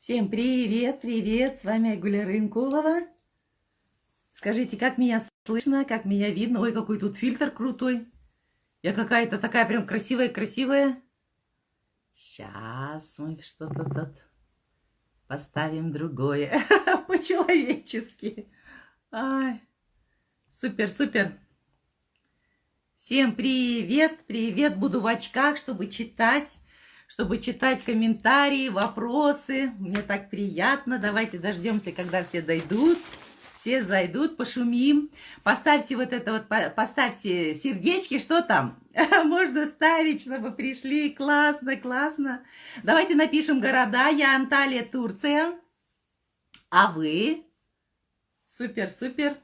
Всем привет, привет, с вами Айгуля Рынкулова. Скажите, как меня слышно, как меня видно? Ой, какой тут фильтр крутой. Я какая-то такая прям красивая-красивая. Сейчас мы что-то тут поставим другое, по-человечески. Ай, супер. Всем привет, привет. Буду в очках, чтобы читать комментарии, вопросы. Мне так приятно. Давайте дождемся, когда все дойдут. Все зайдут, пошумим. Поставьте поставьте сердечки, что там? Можно ставить, чтобы пришли. Классно. Давайте напишем города. Я Анталия, Турция. А вы? Супер.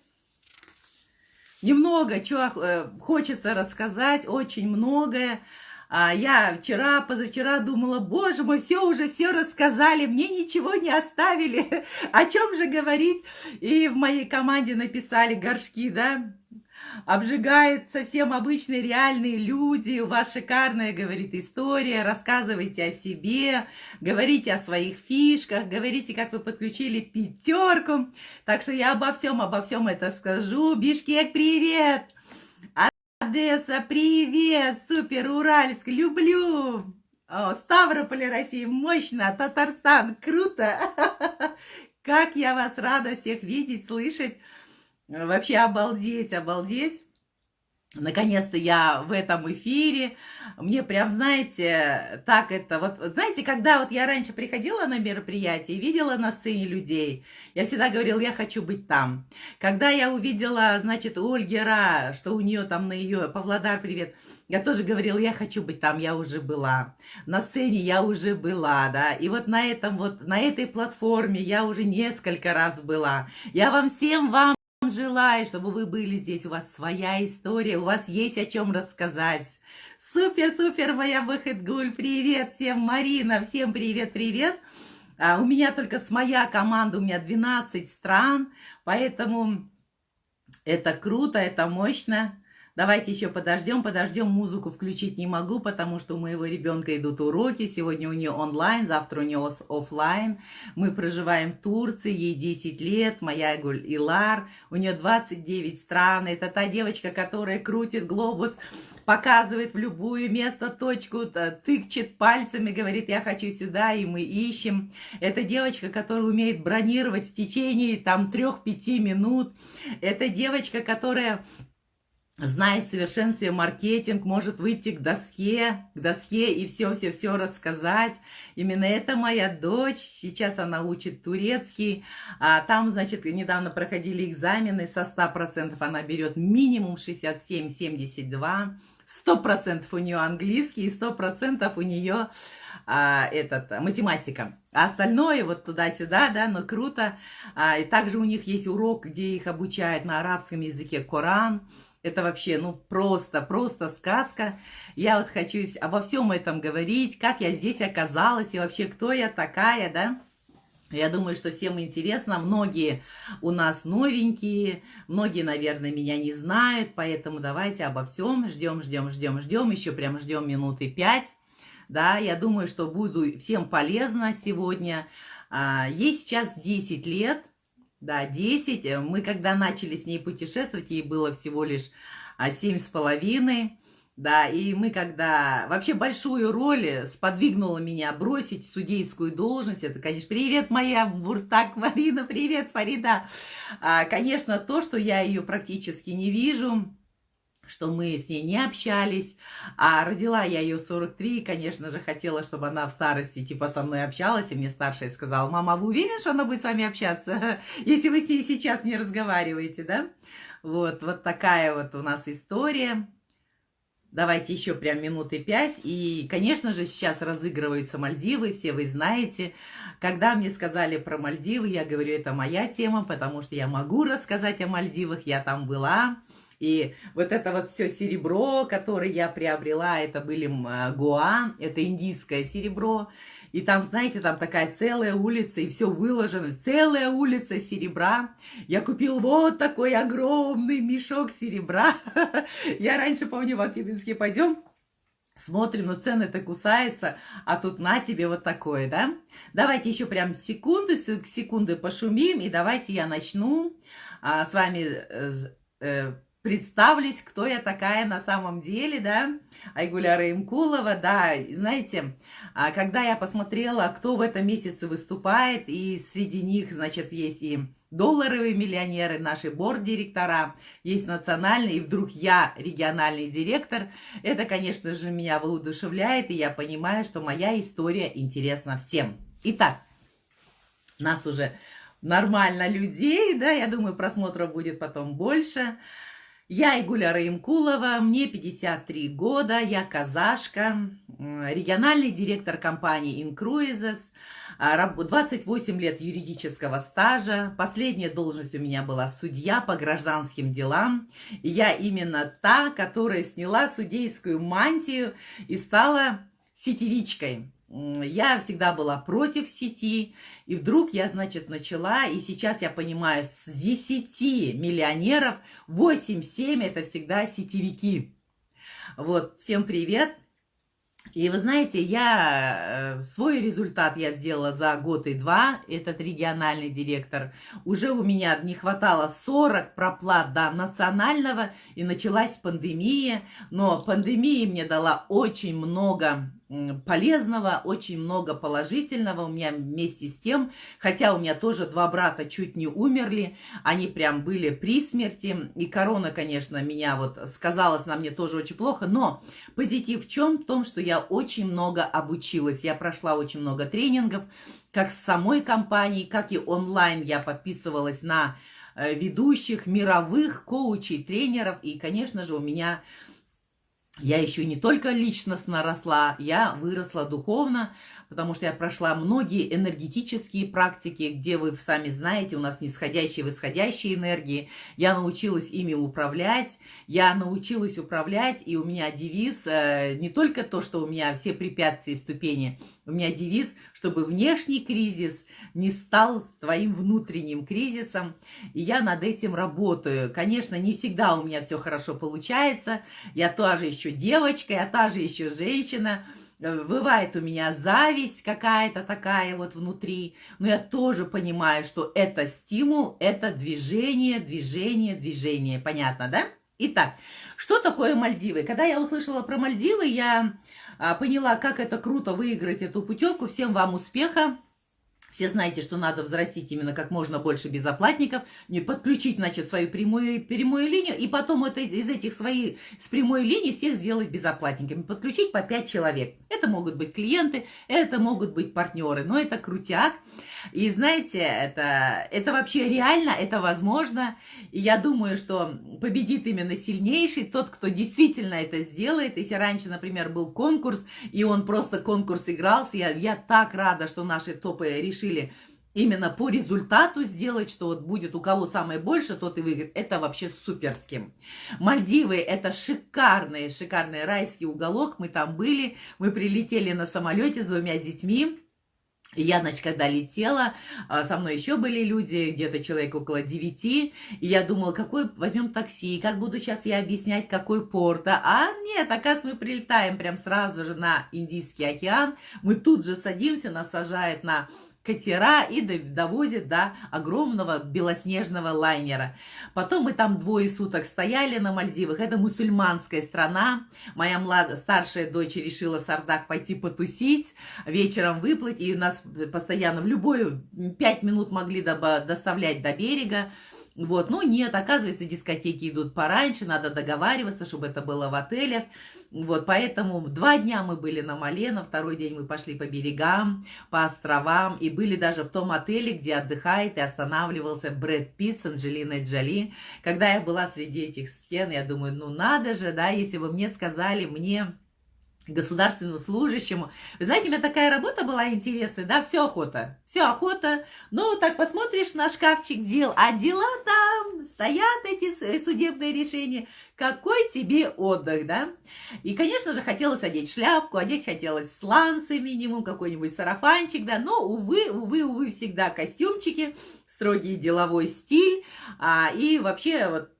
Немного, чего хочется рассказать, очень многое. Я позавчера думала, боже мой, все рассказали, мне ничего не оставили, о чем же говорить. И в моей команде написали горшки, да, обжигают совсем обычные реальные люди, у вас шикарная, говорит, история, рассказывайте о себе, говорите о своих фишках, говорите, как вы подключили пятерку. Так что я обо всем это скажу. Бишкек, привет! Одесса, привет! Супер, Уральск, люблю! О, Ставрополь, Россия, мощно! Татарстан, круто! Как я вас рада всех видеть, слышать! Вообще обалдеть! Наконец-то я в этом эфире. Мне прям, знаете, так это... Вот, знаете, когда вот я раньше приходила на мероприятие и видела на сцене людей, я всегда говорила, я хочу быть там. Когда я увидела, значит, у Ольги Ра, что у нее там на ее... Павлодар, привет. Я тоже говорила, я хочу быть там, я уже была. На сцене я уже была, да. И вот на этой платформе я уже несколько раз была. Я вам желаю, чтобы вы были здесь, у вас своя история, у вас есть о чем рассказать. Супер, моя Бахетгуль, привет всем, Марина, всем привет. У меня только моя команда, у меня 12 стран, поэтому это круто, это мощно. Давайте еще подождем, музыку включить не могу, потому что у моего ребенка идут уроки, сегодня у нее онлайн, завтра у нее офлайн. Мы проживаем в Турции, ей 10 лет, моя Айгуль Илар, у нее 29 стран, это та девочка, которая крутит глобус, показывает в любое место точку, тыкчет пальцами, говорит, я хочу сюда, и мы ищем. Это девочка, которая умеет бронировать в течение 3-5 минут. Это девочка, которая... знает в совершенстве маркетинг, может выйти к доске и все рассказать. Именно это моя дочь. Сейчас она учит турецкий. Там, значит, недавно проходили экзамены. Со 100% она берет минимум 67-72. 100% у нее английский и 100% у нее математика. А остальное вот туда-сюда, да, но круто. И также у них есть урок, где их обучают на арабском языке Коран. Это вообще, просто сказка. Я вот хочу обо всем этом говорить, как я здесь оказалась и вообще, кто я такая, да. Я думаю, что всем интересно. Многие у нас новенькие, многие, наверное, меня не знают, поэтому давайте обо всем ждем, еще прям ждем минуты 5. Да, я думаю, что буду всем полезно сегодня. Ей сейчас 10 лет. Да, 10. Мы когда начали с ней путешествовать, ей было всего лишь 7,5. Да, и мы когда... Вообще большую роль сподвигнула меня бросить судейскую должность. Это, конечно, привет, моя Буртак Марина, привет, Фарида. Конечно, то, что я ее практически не вижу, что мы с ней не общались, родила я ее в 43, конечно же, хотела, чтобы она в старости типа со мной общалась, и мне старшая сказала, мама, а вы уверены, что она будет с вами общаться, если вы с ней сейчас не разговариваете, да? Вот такая вот у нас история. Давайте еще прям минуты 5, и, конечно же, сейчас разыгрываются Мальдивы, все вы знаете. Когда мне сказали про Мальдивы, я говорю, это моя тема, потому что я могу рассказать о Мальдивах, я там была. И вот это вот все серебро, которое я приобрела, это были Гоа, это индийское серебро. И там, знаете, там такая целая улица, и все выложено, целая улица серебра. Я купил вот такой огромный мешок серебра. Я раньше, помню, в Актюбинске пойдем, Смотрим, но цены-то кусаются, а тут на тебе вот такое, да? Давайте еще прям секунды пошумим, и давайте я начну с вами представлюсь, кто я такая на самом деле, да, Айгуля Райымкулова, да, знаете, когда я посмотрела, кто в этом месяце выступает, и среди них, значит, есть и долларовые миллионеры, наши борд-директора, есть национальный, и вдруг я региональный директор, это, конечно же, меня воодушевляет, и я понимаю, что моя история интересна всем. Итак, нас уже нормально людей, да, я думаю, просмотров будет потом больше. Я Айгуля Райымкулова, мне 53 года, я казашка, региональный директор компании Incruises, 28 лет юридического стажа. Последняя должность у меня была судья по гражданским делам. И я именно та, которая сняла судейскую мантию и стала сетевичкой. Я всегда была против сети, и вдруг я, значит, начала, и сейчас я понимаю, с 10 миллионеров 8-7 это всегда сетевики. Вот, всем привет! И вы знаете, я свой результат я сделала за год и 2, этот региональный директор. Уже у меня не хватало 40 проплат до национального, и началась пандемия. Но пандемия мне дала очень много полезного, очень много положительного у меня вместе с тем, хотя у меня тоже 2 брата чуть не умерли, они прям были при смерти, и корона, конечно, меня вот сказалась на мне тоже очень плохо, но позитив в чем? В том, что я очень много обучилась, я прошла очень много тренингов, как с самой компанией, как и онлайн я подписывалась на ведущих мировых коучей, тренеров, и, конечно же, у меня... Я еще не только личностно росла, я выросла духовно, потому что я прошла многие энергетические практики, где вы сами знаете, у нас нисходящие и восходящие энергии. Я научилась ими управлять, и у меня девиз не только то, что у меня все препятствия и ступени, у меня девиз, чтобы внешний кризис не стал твоим внутренним кризисом, и я над этим работаю. Конечно, не всегда у меня все хорошо получается, я тоже еще девочка, я та же еще женщина, бывает у меня зависть какая-то такая вот внутри, но я тоже понимаю, что это стимул, это движение, понятно, да? Итак, что такое Мальдивы? Когда я услышала про Мальдивы, я поняла, как это круто выиграть эту путевку. Всем вам успеха! Все знаете, что надо взрастить именно как можно больше безоплатников, не подключить, значит, свою прямую линию, и потом из этих своих с прямой линии всех сделать безоплатниками, подключить по 5 человек. Это могут быть клиенты, это могут быть партнеры, но это крутяк. И знаете, это вообще реально, это возможно. И я думаю, что победит именно сильнейший, тот, кто действительно это сделает. Если раньше, например, был конкурс, и он просто конкурс игрался, я так рада, что наши топы решили именно по результату сделать, что вот будет у кого самое больше, тот и выиграет. Это вообще суперски. Мальдивы – это шикарный райский уголок. Мы там были, мы прилетели на самолете с 2 детьми. И я, значит, когда летела, со мной еще были люди, где-то человек около 9, и я думала, какой возьмем такси, как буду сейчас я объяснять, какой порт. А нет, оказывается, мы прилетаем прям сразу же на Индийский океан, мы тут же садимся, нас сажают на катера и довозят до огромного белоснежного лайнера. Потом мы там 2 суток стояли на Мальдивах. Это мусульманская страна. Моя старшая дочь решила с Ардах пойти потусить, вечером выплыть. И нас постоянно в любое 5 минут могли доставлять до берега. Вот, но нет, оказывается, дискотеки идут пораньше, надо договариваться, чтобы это было в отелях. Вот, поэтому 2 дня мы были на Мале, на 2-й день мы пошли по берегам, по островам, и были даже в том отеле, где отдыхает и останавливался Брэд Питт с Анджелиной Джоли. Когда я была среди этих стен, я думаю, ну надо же, да, если бы мне сказали, мне... государственному служащему. Вы знаете, у меня такая работа была интересная, да, все охота, ну, так посмотришь на шкафчик дел, а дела там, стоят эти судебные решения, какой тебе отдых, да? И, конечно же, хотелось одеть шляпку, одеть хотелось сланцы минимум, какой-нибудь сарафанчик, да, но, увы, всегда костюмчики, строгий деловой стиль, и вообще, вот,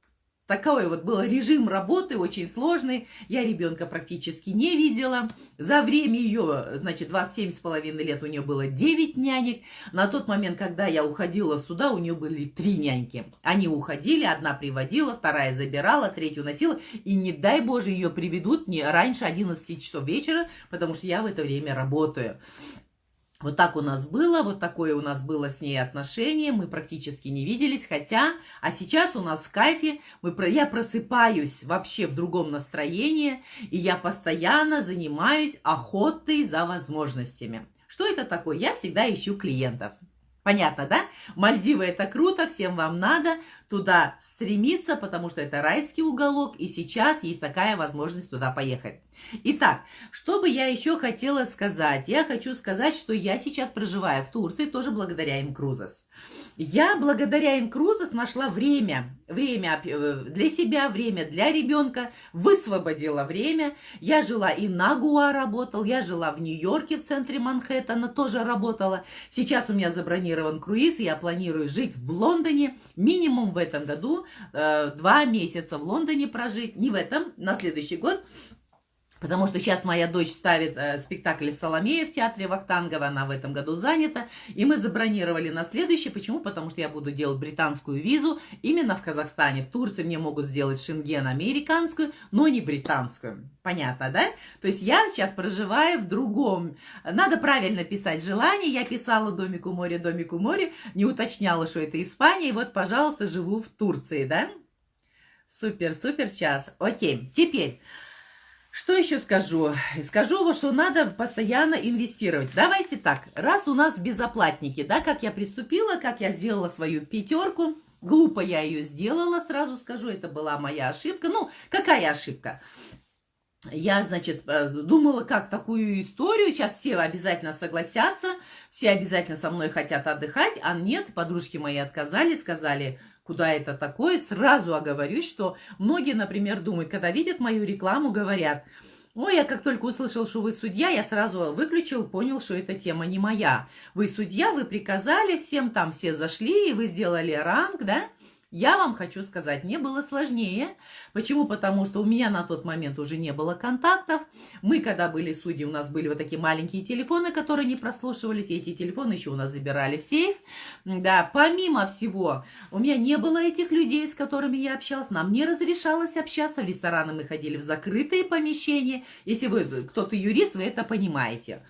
Такой вот был режим работы, очень сложный. Я ребенка практически не видела. За время ее, значит, 27,5 лет у нее было 9 нянек. На тот момент, когда я уходила сюда, у нее были 3 няньки. Они уходили, одна приводила, вторая забирала, третью носила. И не дай Боже, ее приведут не раньше 11 часов вечера, потому что я в это время работаю. Вот так у нас было, вот такое у нас было с ней отношение, мы практически не виделись, а сейчас у нас в кайфе, я просыпаюсь вообще в другом настроении, и я постоянно занимаюсь охотой за возможностями. Что это такое? Я всегда ищу клиентов. Понятно, да? Мальдивы — это круто, всем вам надо туда стремиться, потому что это райский уголок, и сейчас есть такая возможность туда поехать. Итак, что бы я еще хотела сказать? Я хочу сказать, что я сейчас проживаю в Турции, тоже благодаря Incruzes. Я благодаря Incruzes нашла время для себя, время для ребенка, высвободила время. Я жила и на Гоа работала, я жила в Нью-Йорке, в центре Манхэттена, тоже работала. Сейчас у меня забронирован круиз, и я планирую жить в Лондоне, минимум в этом году, 2 месяца в Лондоне прожить, не в этом, на следующий год. Потому что сейчас моя дочь ставит спектакль «Соломея» в театре Вахтангова, она в этом году занята. И мы забронировали на следующий. Почему? Потому что я буду делать британскую визу именно в Казахстане. В Турции мне могут сделать шенген американскую, но не британскую. Понятно, да? То есть я сейчас проживаю в другом. Надо правильно писать желание. Я писала «Домик у моря», «Домик у моря». Не уточняла, что это Испания. И вот, пожалуйста, живу в Турции, да? Супер, супер, сейчас. Окей, теперь... Что еще скажу? Скажу, вот, что надо постоянно инвестировать. Давайте так, раз у нас безоплатники, да, как я приступила, как я сделала свою 5. Глупо я ее сделала, сразу скажу, это была моя ошибка. Ну, какая ошибка? Я, значит, думала, как такую историю, сейчас все обязательно согласятся, все обязательно со мной хотят отдыхать, а нет, подружки мои отказали, сказали... Куда это такое? Сразу оговорюсь, что многие, например, думают, когда видят мою рекламу, говорят, ой, я как только услышал, что вы судья, я сразу выключил, понял, что эта тема не моя. Вы судья, вы приказали всем, там все зашли, и вы сделали ранг, да? Я вам хочу сказать, мне было сложнее. Почему? Потому что у меня на тот момент уже не было контактов. Мы, когда были судьи, у нас были вот такие маленькие телефоны, которые не прослушивались. И эти телефоны еще у нас забирали в сейф. Да, помимо всего, у меня не было этих людей, с которыми я общалась. Нам не разрешалось общаться. В рестораны мы ходили в закрытые помещения. Если вы кто-то юрист, вы это понимаете.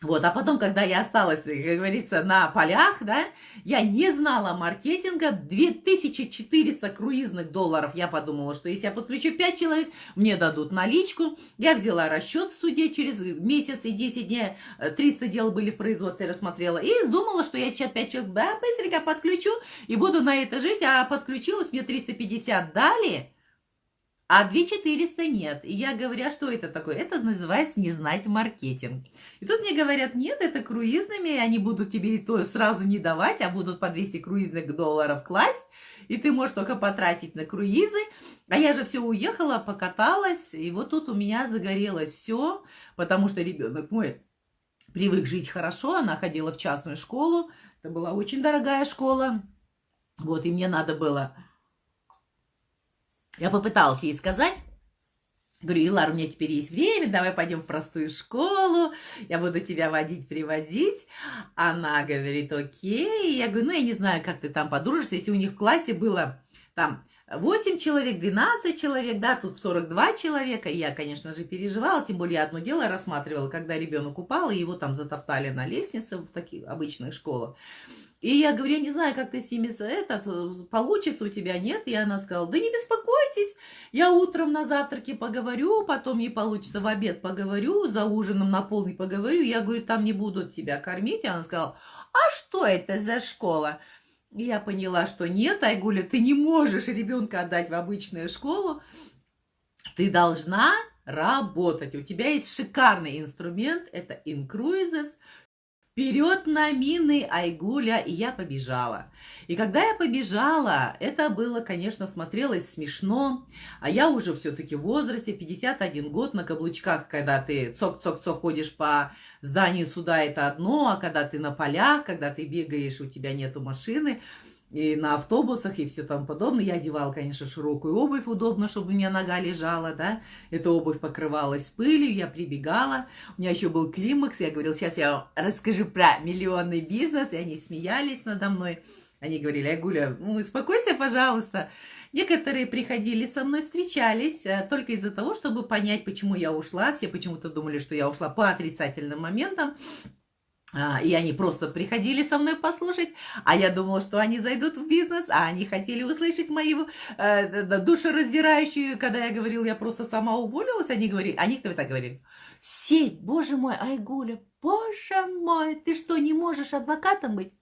Вот, а потом, когда я осталась, как говорится, на полях, да, я не знала маркетинга, 2400 круизных долларов. Я подумала, что если я подключу 5 человек, мне дадут наличку. Я взяла расчет в суде через месяц и 10 дней, 300 дел были в производстве, рассмотрела. И думала, что я сейчас 5 человек, да, быстренько подключу и буду на это жить. А подключилась, мне 350 дали. А 2400 нет. И я говорю, что это такое? Это называется не знать маркетинг. И тут мне говорят, нет, это круизными, они будут тебе то сразу не давать, а будут по 200 круизных долларов класть, и ты можешь только потратить на круизы. А я же все уехала, покаталась, и вот тут у меня загорелось все, потому что ребенок мой привык жить хорошо, она ходила в частную школу, это была очень дорогая школа, вот, и мне надо было... Я попыталась ей сказать, говорю, Илар, у меня теперь есть время, давай пойдем в простую школу, я буду тебя водить, приводить. Она говорит, окей. Я говорю, ну, я не знаю, как ты там подружишься, если у них в классе было там 8 человек, 12 человек, да, тут 42 человека. И я, конечно же, переживала, тем более одно дело рассматривала, когда ребенок упал, и его там затоптали на лестнице в таких обычных школах. И я говорю, я не знаю, как ты с ними, получится у тебя, нет? И она сказала, да не беспокойтесь, я утром на завтраке поговорю, потом не получится, в обед поговорю, за ужином на полдень поговорю. Я говорю, там не будут тебя кормить. И она сказала, а что это за школа? И я поняла, что нет, Айгуля, ты не можешь ребенка отдать в обычную школу, ты должна работать. У тебя есть шикарный инструмент, это Incruzes. Вперед на мины, Айгуля, и я побежала. И когда я побежала, это было, конечно, смотрелось смешно, а я уже все-таки в возрасте, 51 год, на каблучках, когда ты цок-цок-цок ходишь по зданию суда, это одно, а когда ты на полях, когда ты бегаешь, у тебя нету машины, и на автобусах, и все там подобное. Я одевала, конечно, широкую обувь, удобно, чтобы у меня нога лежала, да. Эта обувь покрывалась пылью, я прибегала. У меня еще был климакс, я говорила, сейчас я вам расскажу про миллионный бизнес, и они смеялись надо мной. Они говорили: Айгуля, ну, успокойся, пожалуйста. Некоторые приходили со мной, встречались только из-за того, чтобы понять, почему я ушла. Все почему-то думали, что я ушла по отрицательным моментам. И они просто приходили со мной послушать, а я думала, что они зайдут в бизнес, а они хотели услышать мою душераздирающую, когда я говорила, я просто сама уволилась, они говорили, они кто так говорили: сеть, боже мой, Айгуля, боже мой, ты что, не можешь адвокатом быть?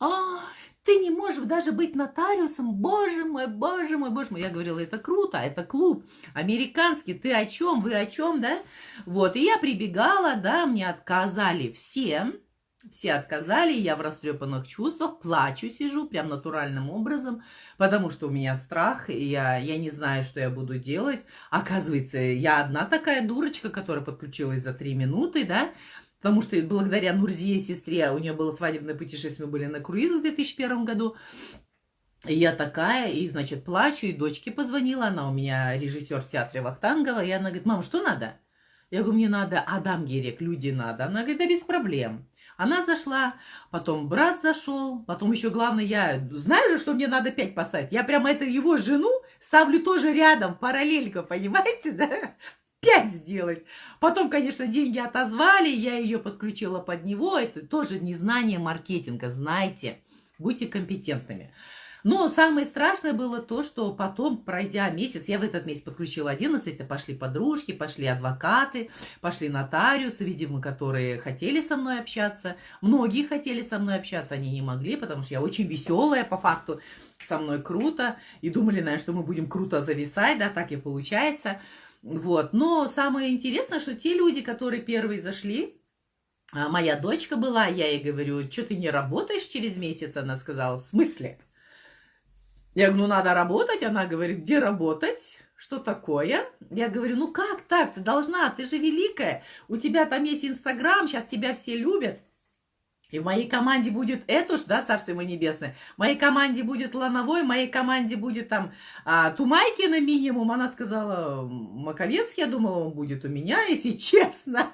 Ты не можешь даже быть нотариусом, боже мой, боже мой, боже мой. Я говорила, это круто, это клуб американский, ты о чем, вы о чем, да? Вот, и я прибегала, да, мне отказали все отказали, я в растрепанных чувствах, плачу, сижу прям натуральным образом, потому что у меня страх, и я не знаю, что я буду делать. Оказывается, я одна такая дурочка, которая подключилась за 3 минуты, да, потому что благодаря Нурзие, сестре, у нее было свадебное путешествие, мы были на круизе в 2001 году, и я такая, и, значит, плачу, и дочке позвонила, она у меня режиссер в театре Вахтангова, и она говорит: мама, что надо? Я говорю: мне надо Адам Герек, люди надо. Она говорит: да без проблем. Она зашла, потом брат зашел, потом еще главное, я знаю же, что мне надо 5 поставить. Я прямо его жену ставлю тоже рядом, параллельно, понимаете, да? 5 сделать. Потом, конечно, деньги отозвали, я ее подключила под него. Это тоже незнание маркетинга, знайте, будьте компетентными. Но самое страшное было то, что потом, пройдя месяц, я в этот месяц подключила 11, пошли подружки, пошли адвокаты, пошли нотариусы, видимо, которые хотели со мной общаться. Многие хотели со мной общаться, они не могли, потому что я очень веселая, по факту, со мной круто. И думали, наверное, что мы будем круто зависать, да, так и получается. Вот. Но самое интересное, что те люди, которые первые зашли, моя дочка была, я ей говорю: что ты не работаешь через месяц? Она сказала: в смысле? Я говорю: ну надо работать. Она говорит: где работать? Что такое? Я говорю: ну как так? Ты должна, ты же великая. У тебя там есть Инстаграм, сейчас тебя все любят. И в моей команде будет Этуш, да, Царство ему небесное. В моей команде будет Лановой, в моей команде будет там Тумайкина минимум. Она сказала: Маковецкий, я думала, он будет у меня, если честно.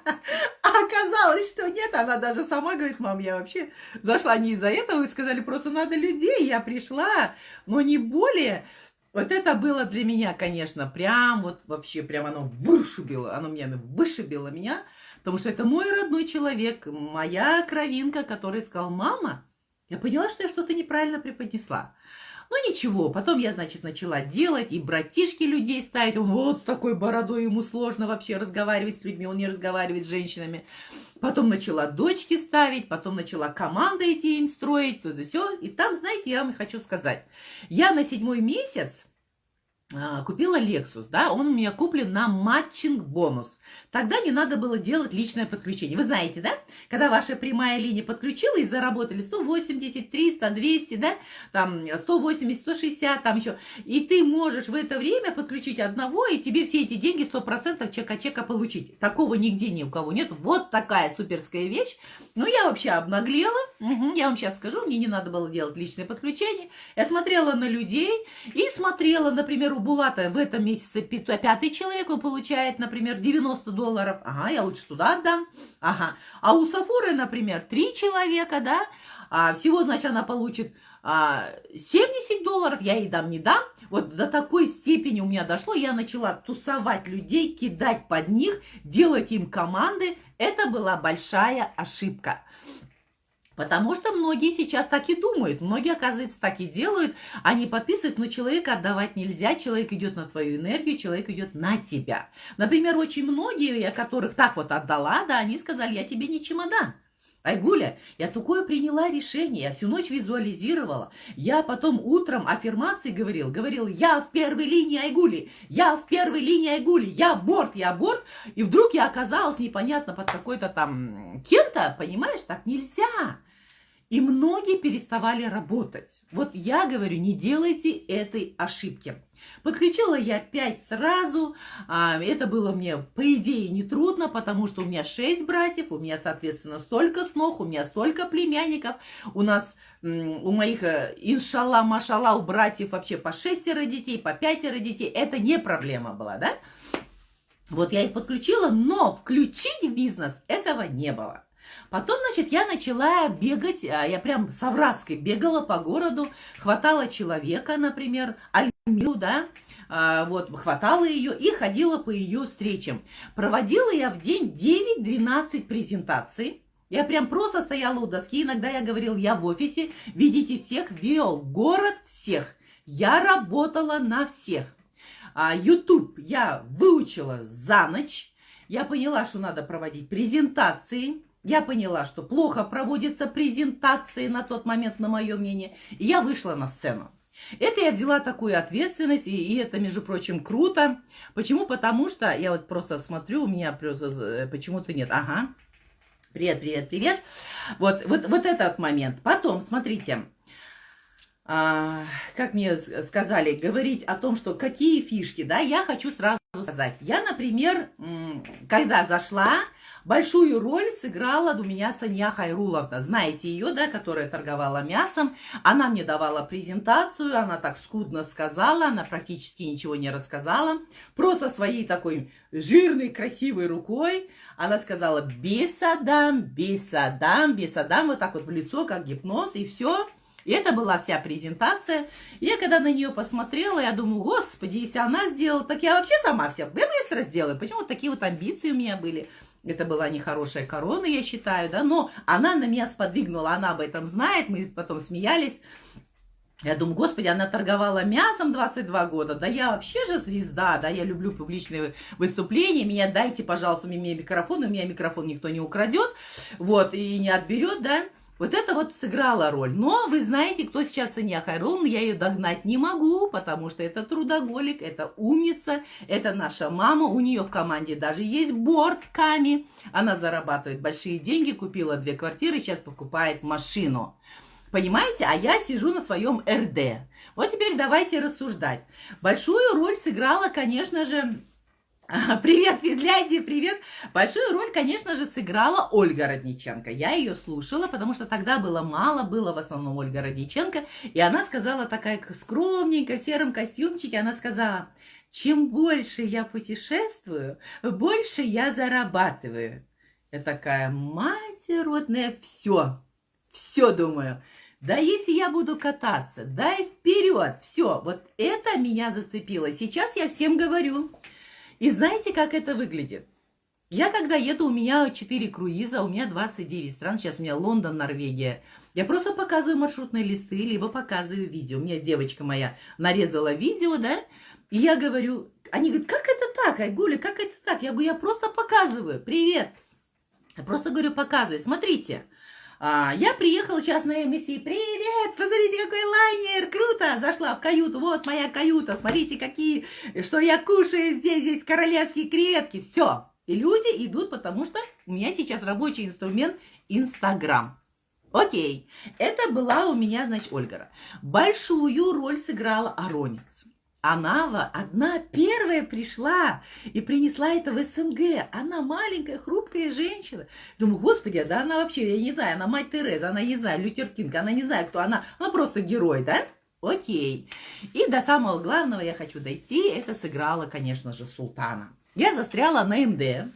А оказалось, что нет. Она даже сама говорит: мам, я вообще зашла не из-за этого. Вы сказали, просто надо людей. Я пришла, но не более. Вот это было для меня, конечно, прям вот вообще, прям оно вышибило, оно вышибило меня, потому что это мой родной человек, моя кровинка, который сказал: мама, я поняла, что я что-то неправильно преподнесла. Ну ничего, потом я, значит, начала делать, и братишки людей ставить, он вот с такой бородой, ему сложно вообще разговаривать с людьми, он не разговаривает с женщинами. Потом начала дочки ставить, потом начала команды эти им строить, туда все. И там, знаете, я вам хочу сказать, я на 7-й месяц купила Lexus, да, он у меня куплен на матчинг-бонус. Тогда не надо было делать личное подключение. Вы знаете, да, когда ваша прямая линия подключила и заработали 180, 300, 200, да, там 180, 160, там еще, и ты можешь в это время подключить одного, и тебе все эти деньги 100% чека-чека получить. Такого нигде ни у кого нет. Вот такая суперская вещь. Ну, я вообще обнаглела. Я вам сейчас скажу, мне не надо было делать личное подключение. Я смотрела на людей и смотрела, например, у Булата в этом месяце 5-й человек, он получает, например, $90. Ага, я лучше туда отдам. Ага. А у Сафуры, например, 3 человека, да, всего, значит, она получит $70, я ей дам, не дам. Вот до такой степени у меня дошло, я начала тусовать людей, кидать под них, делать им команды. Это была большая ошибка. Потому что многие сейчас так и думают, многие, оказывается, так и делают, они подписывают, но человека отдавать нельзя, человек идет на твою энергию, человек идет на тебя. Например, очень многие, я которых так вот отдала, да, они сказали: я тебе не чемодан. Айгуля, я такое приняла решение, я всю ночь визуализировала. Я потом утром аффирмации говорил: я в первой линии Айгули, я в первой линии Айгули, я борт. И вдруг я оказалась непонятно под какой-то там кем-то, понимаешь, так нельзя. И многие переставали работать. Вот я говорю, не делайте этой ошибки. Подключила я 5 сразу. Это было мне, по идее, нетрудно, потому что у меня 6 братьев, у меня, соответственно, столько снох, у меня столько племянников. У нас, у моих, иншалла, машалла, у братьев вообще по 6 детей, по 5 детей. Это не проблема была, да? Вот я их подключила, но включить в бизнес этого не было. Потом, значит, я начала бегать, я прям с Овраской бегала по городу, хватала человека, например, Альмиру, да, вот, хватала ее и ходила по ее встречам. Проводила я в день 9-12 презентаций. Я прям просто стояла у доски, иногда я говорила, я в офисе, видите всех, вел город всех. Я работала на всех. YouTube я выучила за ночь. Я поняла, что надо проводить презентации. Я поняла, что плохо проводятся презентации на тот момент, на мое мнение. И я вышла на сцену. Это я взяла такую ответственность, и это, между прочим, круто. Почему? Потому что я вот просто смотрю, у меня просто почему-то нет. Ага. Привет, привет, привет. Вот этот момент. Потом, смотрите. Как мне сказали, говорить о том, что какие фишки, да, я хочу сразу сказать. Я, например, когда зашла, большую роль сыграла у меня Сания Хайруловна. Знаете ее, да, которая торговала мясом. Она мне давала презентацию, она так скудно сказала, она практически ничего не рассказала. Просто своей такой жирной, красивой рукой она сказала «бесадам, бесадам, бесадам», вот так вот в лицо, как гипноз, и все. И это была вся презентация. Я когда на нее посмотрела, я думаю, господи, если она сделала, так я вообще сама все быстро сделаю. Почему такие вот амбиции у меня были? Это была нехорошая корона, я считаю, да, но она на меня сподвигнула, она об этом знает, мы потом смеялись. Я думаю, господи, она торговала мясом 22 года, да я вообще же звезда, да, я люблю публичные выступления, меня дайте, пожалуйста, мне микрофон, у меня микрофон никто не украдет, вот, и не отберет, да. Вот это вот сыграла роль. Но вы знаете, кто сейчас Сания Хайрулловна, я ее догнать не могу, потому что это трудоголик, это умница, это наша мама. У нее в команде даже есть борд Ками. Она зарабатывает большие деньги, купила 2 квартиры, сейчас покупает машину. Понимаете? А я сижу на своем РД. Вот теперь давайте рассуждать. Большую роль сыграла, конечно же... Привет, Финляндия, привет! Большую роль, конечно же, сыграла Ольга Родниченко. Я ее слушала, потому что тогда было мало, было в основном Ольга Родниченко. И она сказала, такая скромненькая, в сером костюмчике, она сказала, чем больше я путешествую, больше я зарабатываю. Я такая, мать родная, все думаю. Да если я буду кататься, дай вперед, все. Вот это меня зацепило. Сейчас я всем говорю. И знаете, как это выглядит? Я когда еду, у меня 4 круиза, у меня 29 стран, сейчас у меня Лондон, Норвегия. Я просто показываю маршрутные листы, либо показываю видео. У меня девочка моя нарезала видео, да, и я говорю, они говорят, как это так, Айгуля, как это так? Я говорю, я просто показываю, привет. Я просто говорю, показываю, смотрите. Я приехала сейчас на МСИ. Привет! Посмотрите, какой лайнер! Круто! Зашла в каюту. Вот моя каюта. Смотрите, какие, что я кушаю здесь. Здесь королевские креветки. Все. И люди идут, потому что у меня сейчас рабочий инструмент Инстаграм. Окей. Это была у меня, значит, Ольга. Большую роль сыграла Аронец. Она одна первая пришла и принесла это в СНГ. Она маленькая, хрупкая женщина. Думаю, господи, да она вообще, я не знаю, она мать Тереза, она не знаю, Лютер Кинг, она не знаю, кто она просто герой, да? Окей. И до самого главного я хочу дойти, это сыграла, конечно же, Султана. Я застряла на МД.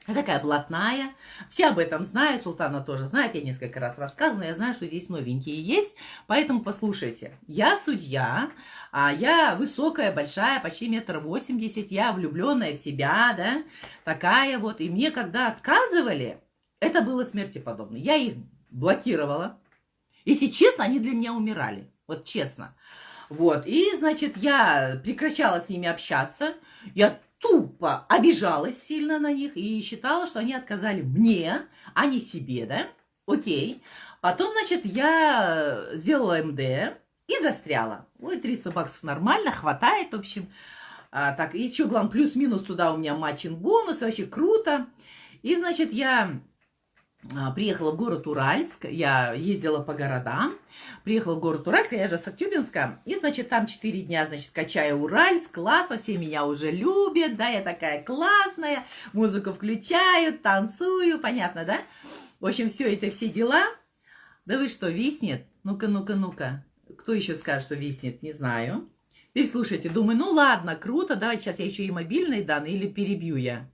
Такая блатная. Все об этом знают, Султана тоже знает, я несколько раз рассказывала, я знаю, что здесь новенькие есть, поэтому послушайте. Я судья, я высокая, большая, почти 1,80 м, я влюбленная в себя, да, такая вот. И мне когда отказывали, это было смерти подобно. Я их блокировала. Если честно, они для меня умирали, вот честно. Вот, и, значит, я прекращала с ними общаться, я тупо обижалась сильно на них и считала, что они отказали мне, а не себе, да? Окей. Потом, значит, я сделала МД и застряла. Ой, 300 баксов нормально, хватает, в общем. Так, и что, главное, плюс-минус туда у меня матчин бонус, вообще круто. И, значит, я приехала в город Уральск, я ездила по городам, приехала в город Уральск, я же с Актюбинска, и, значит, там 4 дня, значит, качаю Уральск, классно, все меня уже любят, да, я такая классная, музыку включаю, танцую, понятно, да? В общем, все дела. Да вы что, виснет? Ну-ка, ну-ка, ну-ка. Кто еще скажет, что виснет? Не знаю. Теперь слушайте, думаю, ну ладно, круто, давайте сейчас я еще и мобильные данные или перебью я.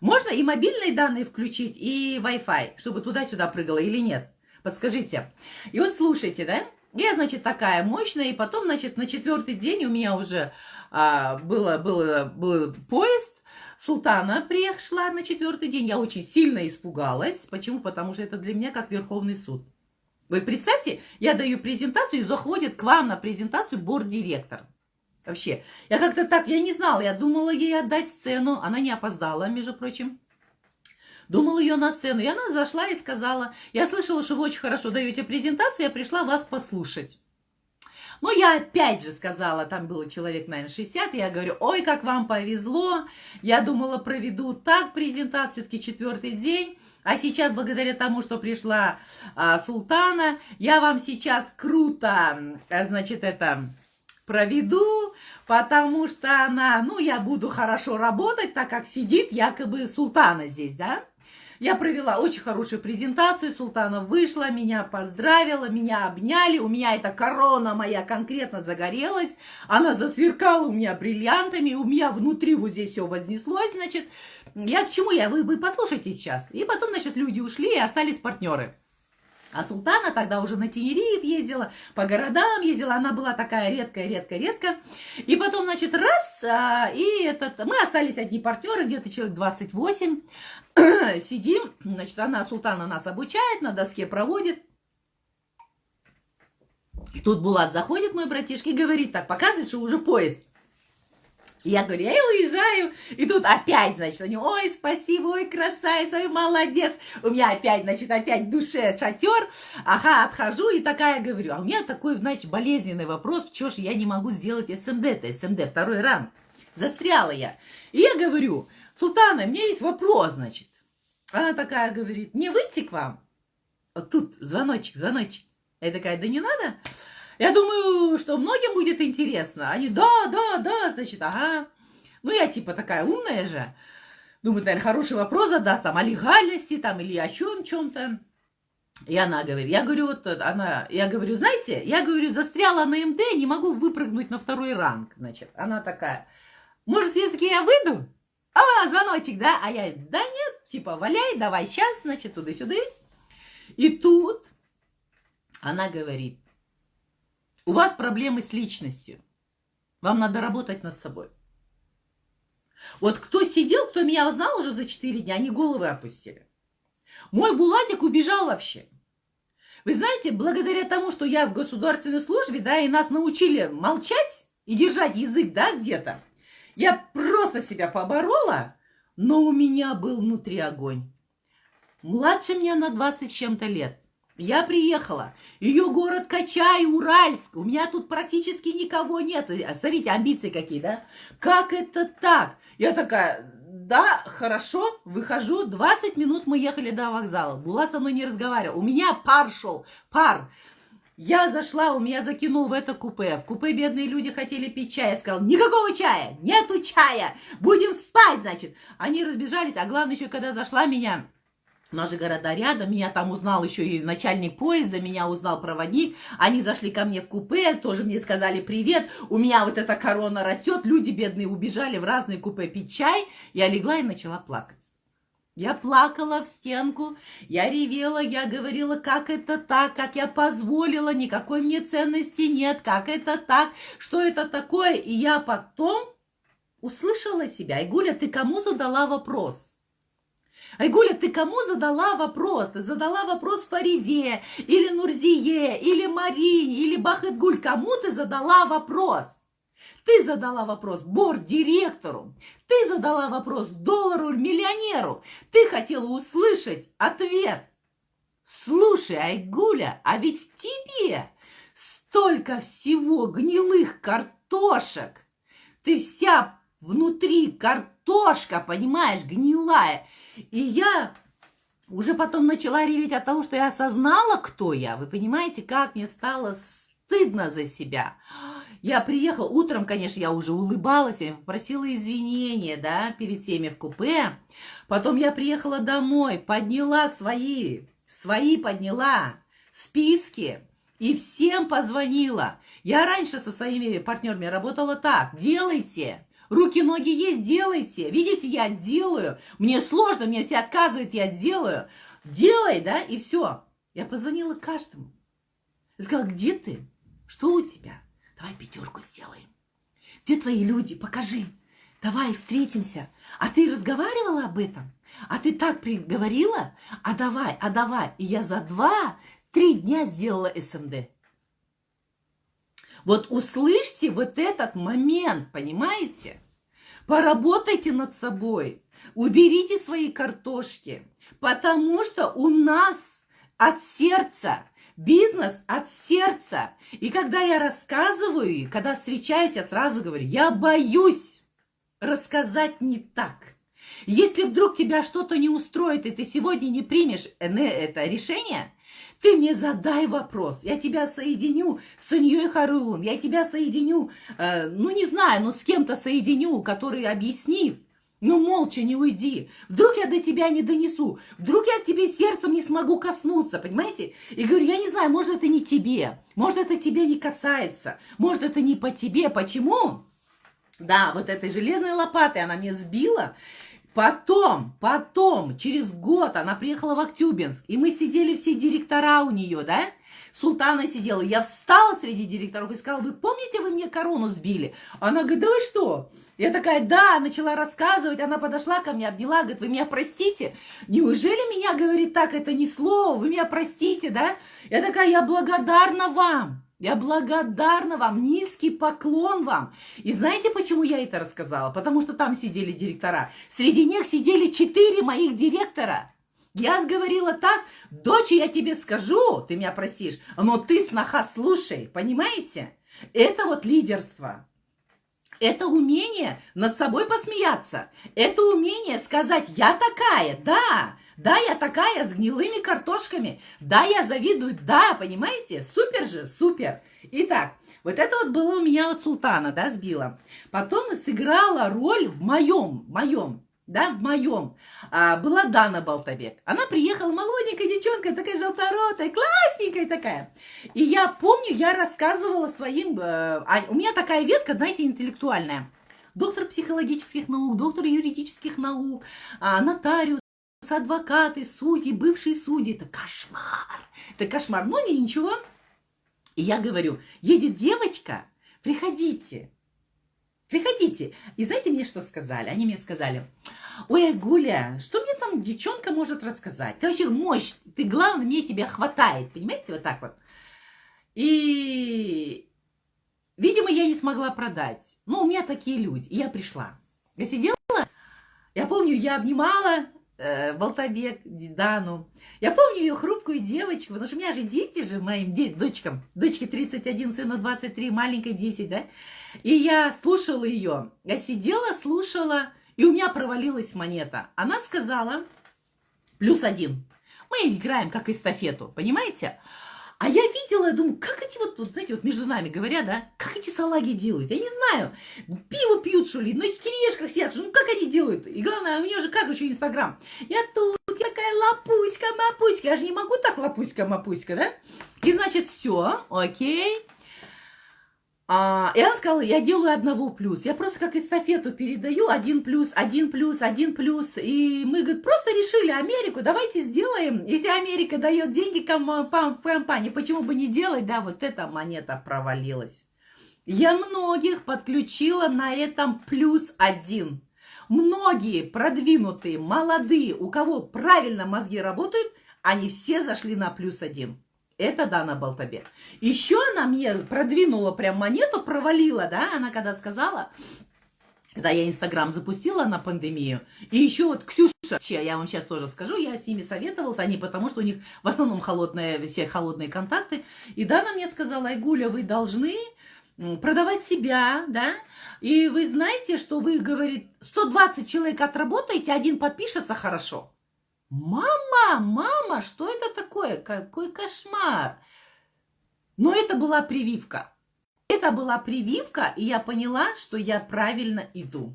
Можно и мобильные данные включить, и Wi-Fi, чтобы туда-сюда прыгало или нет? Подскажите. И вот слушайте, да? Я, значит, такая мощная, и потом, значит, на 4-й день у меня уже был поезд, Султана пришла на 4-й день. Я очень сильно испугалась. Почему? Потому что это для меня как Верховный суд. Вы представьте, я даю презентацию, и заходит к вам на презентацию борд-директор. Вообще, я как-то так, я не знала, я думала ей отдать сцену, она не опоздала, между прочим. Думала ее на сцену, и она зашла и сказала, я слышала, что вы очень хорошо даете презентацию, я пришла вас послушать. Но я опять же сказала, там было человек, наверное, 60, я говорю, ой, как вам повезло, я думала, проведу так презентацию, все-таки 4-й день, а сейчас, благодаря тому, что пришла Султана, я вам сейчас круто, значит, проведу, потому что она, ну, я буду хорошо работать, так как сидит якобы Султана здесь, да. Я провела очень хорошую презентацию, Султана вышла, меня поздравила, меня обняли, у меня эта корона моя конкретно загорелась, она засверкала у меня бриллиантами, у меня внутри вот здесь все вознеслось, значит, я к чему вы послушайте сейчас. И потом, значит, люди ушли, и остались партнеры. А Султана тогда уже на Тенериф ездила, по городам ездила, она была такая редкая. И потом, значит, мы остались одни партнеры, где-то человек 28, сидим, значит, Султана нас обучает, на доске проводит. И тут Булат заходит, мой братишка, и говорит так, показывает, что уже поезд. И я говорю, я уезжаю, и тут опять, значит, они, ой, спасибо, ой, красавица, ой, молодец. У меня опять, значит, опять в душе шатер, ага, отхожу, и такая говорю, а у меня такой, значит, болезненный вопрос, чего же я не могу сделать СМД-то, СМД, 2-й ранг. Застряла я. И я говорю, Султана, у меня есть вопрос, значит. Она такая говорит, мне выйти к вам? Вот тут звоночек. Я такая, да не надо. Я думаю, что многим будет интересно. Они, да, значит, ага. Ну, я типа такая умная же. Думаю, наверное, хороший вопрос задаст, там, о легальности, там, или о чем-то. И она говорит, я говорю, знаете, застряла на МД, не могу выпрыгнуть на 2-й ранг. Значит, она такая, может, все-таки я выйду? А у нас звоночек, да? А я, да нет, типа, валяй, давай сейчас, значит, туда-сюда. И тут она говорит, у вас проблемы с личностью. Вам надо работать над собой. Вот кто сидел, кто меня узнал уже за 4 дня, они головы опустили. Мой Булатик убежал вообще. Вы знаете, благодаря тому, что я в государственной службе, да, и нас научили молчать и держать язык, да, где-то, я просто себя поборола, но у меня был внутри огонь. Младше меня на 20 с чем-то лет. Я приехала, ее город Качай, Уральск, у меня тут практически никого нет. Смотрите, амбиции какие, да? Как это так? Я такая, да, хорошо, выхожу, 20 минут мы ехали до вокзала. Булат со мной не разговаривал, у меня пар шел, пар. Я зашла, у меня закинул в это купе. В купе бедные люди хотели пить чай. Я сказала, никакого чая, нету чая, будем спать, значит. Они разбежались, а главное еще, когда зашла меня... У нас же города рядом, меня там узнал еще и начальник поезда, меня узнал проводник. Они зашли ко мне в купе, тоже мне сказали привет. У меня вот эта корона растет, люди бедные убежали в разные купе пить чай. Я легла и начала плакать. Я плакала в стенку, я ревела, я говорила, как это так, как я позволила, никакой мне ценности нет, как это так, что это такое. И я потом услышала себя. Айгуля, ты кому задала вопрос? Айгуля, ты кому задала вопрос? Ты задала вопрос Фариде, или Нурзие, или Марине, или Бахытгуль. Кому ты задала вопрос? Ты задала вопрос борд-директору. Ты задала вопрос доллару-миллионеру. Ты хотела услышать ответ. Слушай, Айгуля, а ведь в тебе столько всего гнилых картошек. Ты вся внутри картошка, понимаешь, гнилая. И я Уже потом начала реветь от того, что я осознала, кто я. Вы понимаете, как мне стало стыдно за себя. Я приехала, утром, конечно, я уже улыбалась, я попросила извинения, да, перед всеми в купе. Потом я приехала домой, подняла свои подняла списки и всем позвонила. Я раньше со своими партнерами работала так: делайте. Руки, ноги есть, делайте. Видите, я делаю. Мне сложно, мне все отказывают, я делаю. Делай, да, и все. Я позвонила каждому. Я сказала: где ты? Что у тебя? Давай 5 сделаем. Где твои люди? Покажи. Давай встретимся. А ты разговаривала об этом? А ты так говорила? А давай. И я за 2-3 дня сделала СМД. Вот услышьте вот этот момент, понимаете? Поработайте над собой, уберите свои картошки, потому что у нас от сердца, бизнес от сердца. И когда я рассказываю, когда встречаюсь, я сразу говорю: я боюсь рассказать не так. Если вдруг тебя что-то не устроит, и ты сегодня не примешь это решение, ты мне задай вопрос, я тебя соединю с Саньей Харулом, я тебя соединю, не знаю, с кем-то соединю, который объяснит, молча не уйди. Вдруг я до тебя не донесу, вдруг я к тебе сердцем не смогу коснуться, понимаете? И говорю: я не знаю, может, это не тебе, может, это тебе не касается, может, это не по тебе. Почему? Да, вот этой железной лопатой она меня сбила. Потом, через год она приехала в Актюбинск, и мы сидели все директора у нее, да? Султана сидела, я встала среди директоров и сказала: вы помните, вы мне корону сбили? Она говорит: да вы что? Я такая: да, начала рассказывать, она подошла ко мне, обняла, говорит: вы меня простите? Неужели меня, говорит, так, это ни слова, вы меня простите, да? Я такая: я благодарна вам. Я благодарна вам, низкий поклон вам. И знаете, почему я это рассказала? Потому что там сидели директора. Среди них сидели 4 моих директора. Я говорила так: дочь, я тебе скажу, ты меня простишь, но ты, сноха, слушай, понимаете? Это вот лидерство. Это умение над собой посмеяться. Это умение сказать: я такая, да, я такая, с гнилыми картошками. Да, я завидую, да, понимаете? Супер же, супер. Итак, вот это вот было у меня вот Султана, да, сбила. Потом сыграла роль в моем. Была Дана Балтабек. Она приехала, молоденькая девчонка, такая желторотая, классненькая такая. И я помню, я рассказывала своим... у меня такая ветка, знаете, интеллектуальная. Доктор психологических наук, доктор юридических наук, нотариус, адвокаты, судьи, бывшие судьи. Это кошмар. Но ничего. И я говорю: едет девочка, приходите. И знаете, мне что сказали? Они мне сказали: ой, Айгуля, что мне там девчонка может рассказать? Ты вообще мощь, ты, главное, мне тебя хватает. Понимаете, вот так вот. И, видимо, я не смогла продать. У меня такие люди. И я пришла. Я сидела, я помню, я обнимала Балтабек, Дану. Я помню ее хрупкую девочку, потому что у меня же дети же, моим дочкам. Дочке 31, сыну 23, маленькой 10, да? И я слушала ее. Я сидела, слушала, и у меня провалилась монета. Она сказала: +1. Мы играем как эстафету, понимаете? А я видела, я думаю, как эти знаете, между нами говорят, да, как эти салаги делают? Я не знаю, пиво пьют, что ли, на тележках сидят, как они делают? И главное, у меня же как еще Инстаграм. Я тут такая лапуська-мапуська, я же не могу так лапуська-мапуська, да? И значит, все, окей. И она сказала: я делаю 1+. Я просто как эстафету передаю 1+, 1+. И мы, говорит, просто решили Америку, давайте сделаем. Если Америка дает деньги компании, почему бы не делать? Да, вот эта монета провалилась. Я многих подключила на этом +1. Многие продвинутые, молодые, у кого правильно мозги работают, они все зашли на +1. Это Дана Балтабек. Еще она мне продвинула прям монету, провалила, да, она когда сказала, когда я Инстаграм запустила на пандемию, и еще вот Ксюша, я вам сейчас тоже скажу, я с ними советовалась, они потому что у них в основном все холодные контакты, и Дана мне сказала: Айгуля, вы должны продавать себя, да, и вы знаете, что вы, говорит, 120 человек отработаете, один подпишется, хорошо. Мама, что это такое? Какой кошмар! Но это была прививка. Это была прививка, и я поняла, что я правильно иду.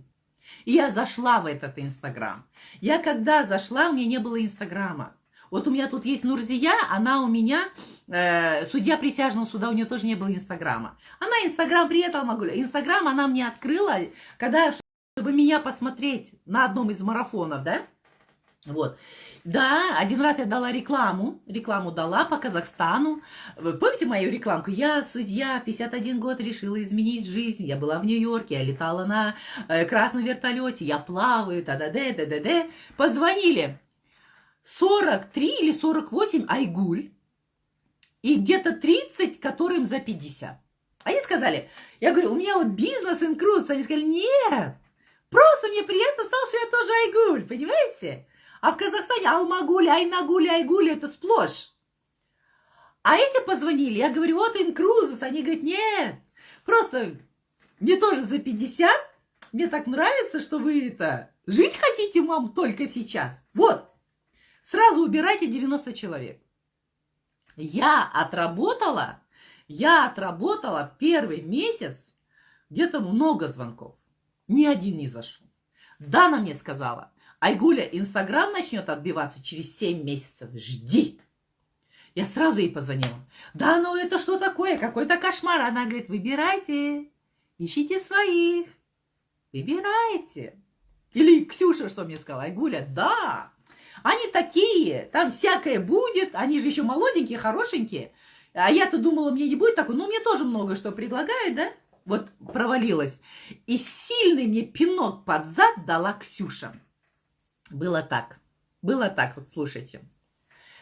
И я зашла в этот Инстаграм. Я когда зашла, у меня не было Инстаграма. Вот у меня тут есть Нурзия, она у меня, судья присяжного суда, у нее тоже не было Инстаграма. Она Инстаграм, привет, Алмагуля. Инстаграм она мне открыла, когда, чтобы меня посмотреть на одном из марафонов, да? Вот. Да, один раз я дала рекламу дала по Казахстану. Вы помните мою рекламку? Я судья, 51 год, решила изменить жизнь. Я была в Нью-Йорке, я летала на красном вертолете, я плаваю, та-да-да. Позвонили 43 или 48 айгуль и где-то 30, которым за 50. Они сказали, я говорю, у меня вот бизнес инкрус. Они сказали, нет, просто мне приятно стало, что я тоже айгуль, понимаете? А в Казахстане Алмагуль, Айнагуль, Айгуль это сплошь. А эти позвонили, я говорю, вот инкрузус. Они говорят, нет, просто мне тоже за 50. Мне так нравится, что вы это... Жить хотите, мам, только сейчас. Вот, сразу убирайте 90 человек. Я отработала первый месяц, где-то много звонков. Ни один не зашел. Дана мне сказала, Айгуля, Инстаграм начнет отбиваться через 7 месяцев. Жди. Я сразу ей позвонила. Да, ну это что такое? Какой-то кошмар. Она говорит, выбирайте. Ищите своих. Выбирайте. Или Ксюша, что мне сказала? Айгуля, да. Они такие. Там всякое будет. Они же еще молоденькие, хорошенькие. А я-то думала, мне не будет такой. Ну, мне тоже много что предлагают, да? Вот провалилась. И сильный мне пинок под зад дала Ксюша. Было так, вот слушайте.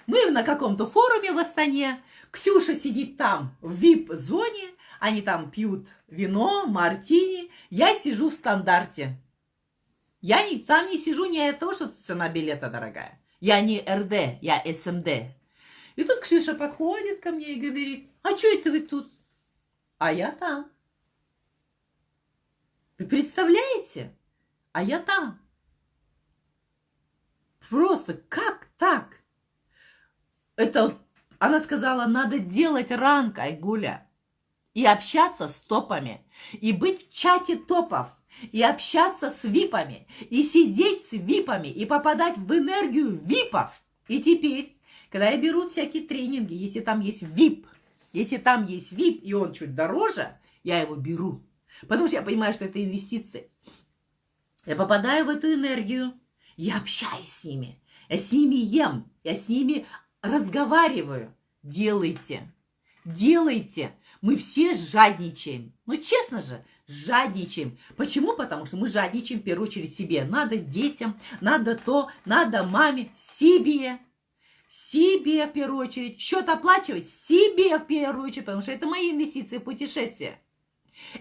Мы на каком-то форуме в Астане, Ксюша сидит там в VIP-зоне, они там пьют вино, мартини, я сижу в стандарте. Я там не сижу не от того, что цена билета дорогая. Я не РД, я СМД. И тут Ксюша подходит ко мне и говорит, а что это вы тут? А я там. Вы представляете? А я там. Просто как так? Это она сказала, надо делать ранг, Айгуля. И общаться с топами. И быть в чате топов. И общаться с випами. И сидеть с випами. И попадать в энергию випов. И теперь, когда я беру всякие тренинги, если там есть вип, и он чуть дороже, я его беру. Потому что я понимаю, что это инвестиции. Я попадаю в эту энергию. Я общаюсь с ними, я с ними ем, я с ними разговариваю. Делайте. Мы все жадничаем. Ну, честно же, жадничаем. Почему? Потому что мы жадничаем в первую очередь себе. Надо детям, надо то, надо маме, себе. Себе в первую очередь. Счет оплачивать себе в первую очередь, потому что это мои инвестиции в путешествие.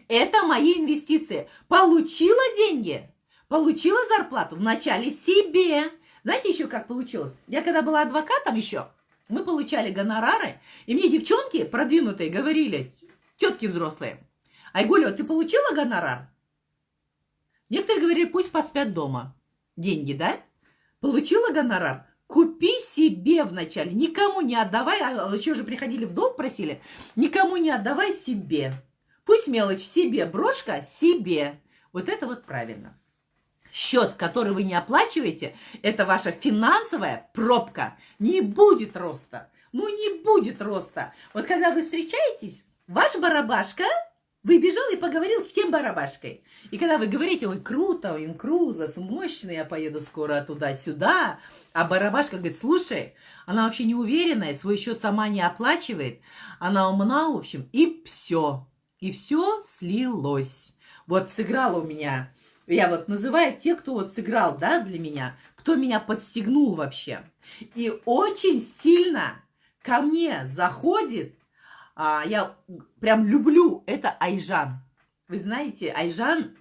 Это мои инвестиции. Получила деньги? Получила зарплату вначале себе. Знаете еще как получилось? Я когда была адвокатом еще, мы получали гонорары, и мне девчонки продвинутые говорили, тетки взрослые, Айгуля, ты получила гонорар? Некоторые говорили, пусть поспят дома. Деньги, да? Получила гонорар? Купи себе вначале, никому не отдавай, а еще же приходили в долг, просили, никому не отдавай себе. Пусть мелочь себе, брошка себе. Вот это вот правильно. Счет, который вы не оплачиваете, это ваша финансовая пробка. Не будет роста. Ну, не будет роста. Вот когда вы встречаетесь, ваш барабашка выбежал и поговорил с тем барабашкой. И когда вы говорите, ой, круто, инкрузас, мощный, я поеду скоро туда-сюда, а барабашка говорит, слушай, она вообще не уверенная, свой счет сама не оплачивает, она умна, в общем, и все. И все слилось. Вот сыграла у меня... Я вот называю тех, кто вот сыграл, да, для меня, кто меня подстегнул вообще. И очень сильно ко мне заходит, я прям люблю, это Айжан. Вы знаете, Айжан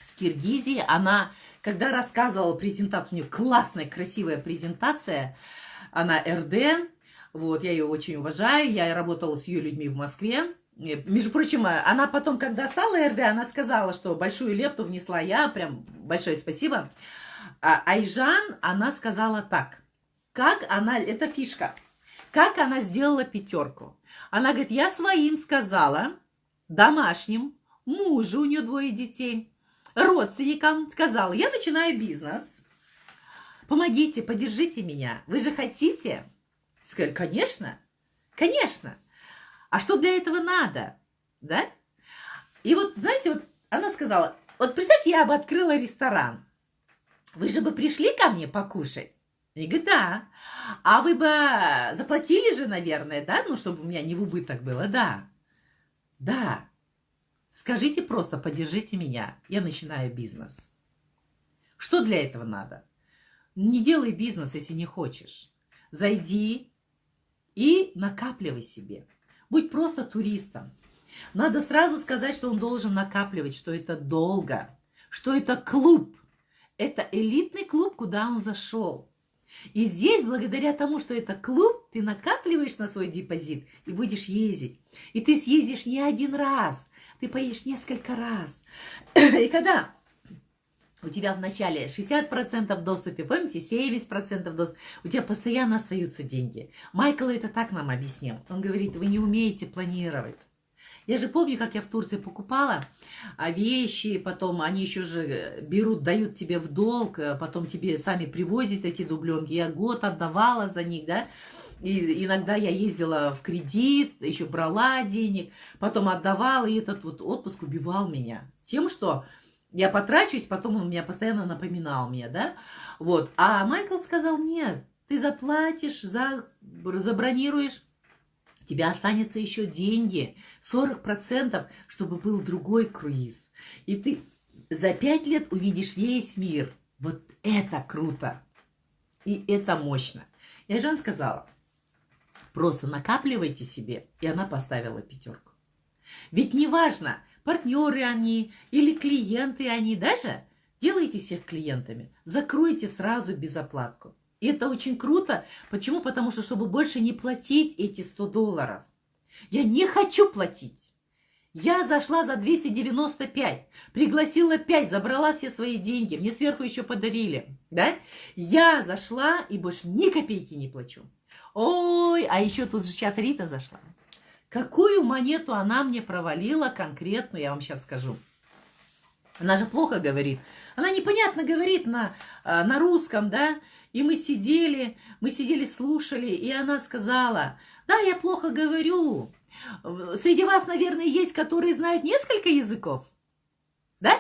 с Киргизии, она, когда рассказывала презентацию, у нее классная, красивая презентация, она РД, вот, я ее очень уважаю, я работала с ее людьми в Москве. Между прочим, она потом, когда стала РД, она сказала, что большую лепту внесла я, прям большое спасибо. А Айжан, она сказала так. Как она, это фишка, как она сделала 5. Она говорит, я своим сказала, домашним, мужу, у нее 2 детей, родственникам сказала, я начинаю бизнес. Помогите, поддержите меня. Вы же хотите? Сказали, конечно, конечно. А что для этого надо? Да? И вот, знаете, вот она сказала, вот представьте, я бы открыла ресторан. Вы же бы пришли ко мне покушать? Я говорю, да. А вы бы заплатили же, наверное, да? Ну, чтобы у меня не в убыток было. Да. Да. Скажите просто, поддержите меня. Я начинаю бизнес. Что для этого надо? Не делай бизнес, если не хочешь. Зайди и накапливай себе. Будь просто туристом. Надо сразу сказать, что он должен накапливать, что это долго, что это клуб. Это элитный клуб, куда он зашел. И здесь, благодаря тому, что это клуб, ты накапливаешь на свой депозит и будешь ездить. И ты съездишь не 1 раз, ты поедешь несколько раз. И когда у тебя вначале 60% в доступе, помните, 70% в доступе, у тебя постоянно остаются деньги. Майкл это так нам объяснил. Он говорит, вы не умеете планировать. Я же помню, как я в Турции покупала вещи, потом они еще же берут, дают тебе в долг, потом тебе сами привозят эти дубленки. Я год отдавала за них, да. И иногда я ездила в кредит, еще брала денег, потом отдавала, и этот вот отпуск убивал меня тем, что я потрачусь, потом он меня постоянно напоминал мне, да. Вот. А Майкл сказал, нет, ты заплатишь, забронируешь. У тебя останется еще деньги, 40%, чтобы был другой круиз. И ты за 5 лет увидишь весь мир. Вот это круто. И это мощно. И Айжан сказала, просто накапливайте себе. И она поставила 5. Ведь неважно, партнеры они или клиенты они, даже делайте всех клиентами. Закройте сразу безоплатку. И это очень круто. Почему? Потому что, чтобы больше не платить эти $100. Я не хочу платить. Я зашла за 295, пригласила 5, забрала все свои деньги. Мне сверху еще подарили. Да? Я зашла и больше ни копейки не плачу. Ой, а еще тут же сейчас Рита зашла. Какую монету она мне провалила конкретно, я вам сейчас скажу. Она же плохо говорит. Она непонятно говорит на русском, да? И мы сидели, слушали, и она сказала, да, я плохо говорю. Среди вас, наверное, есть, которые знают несколько языков. Да?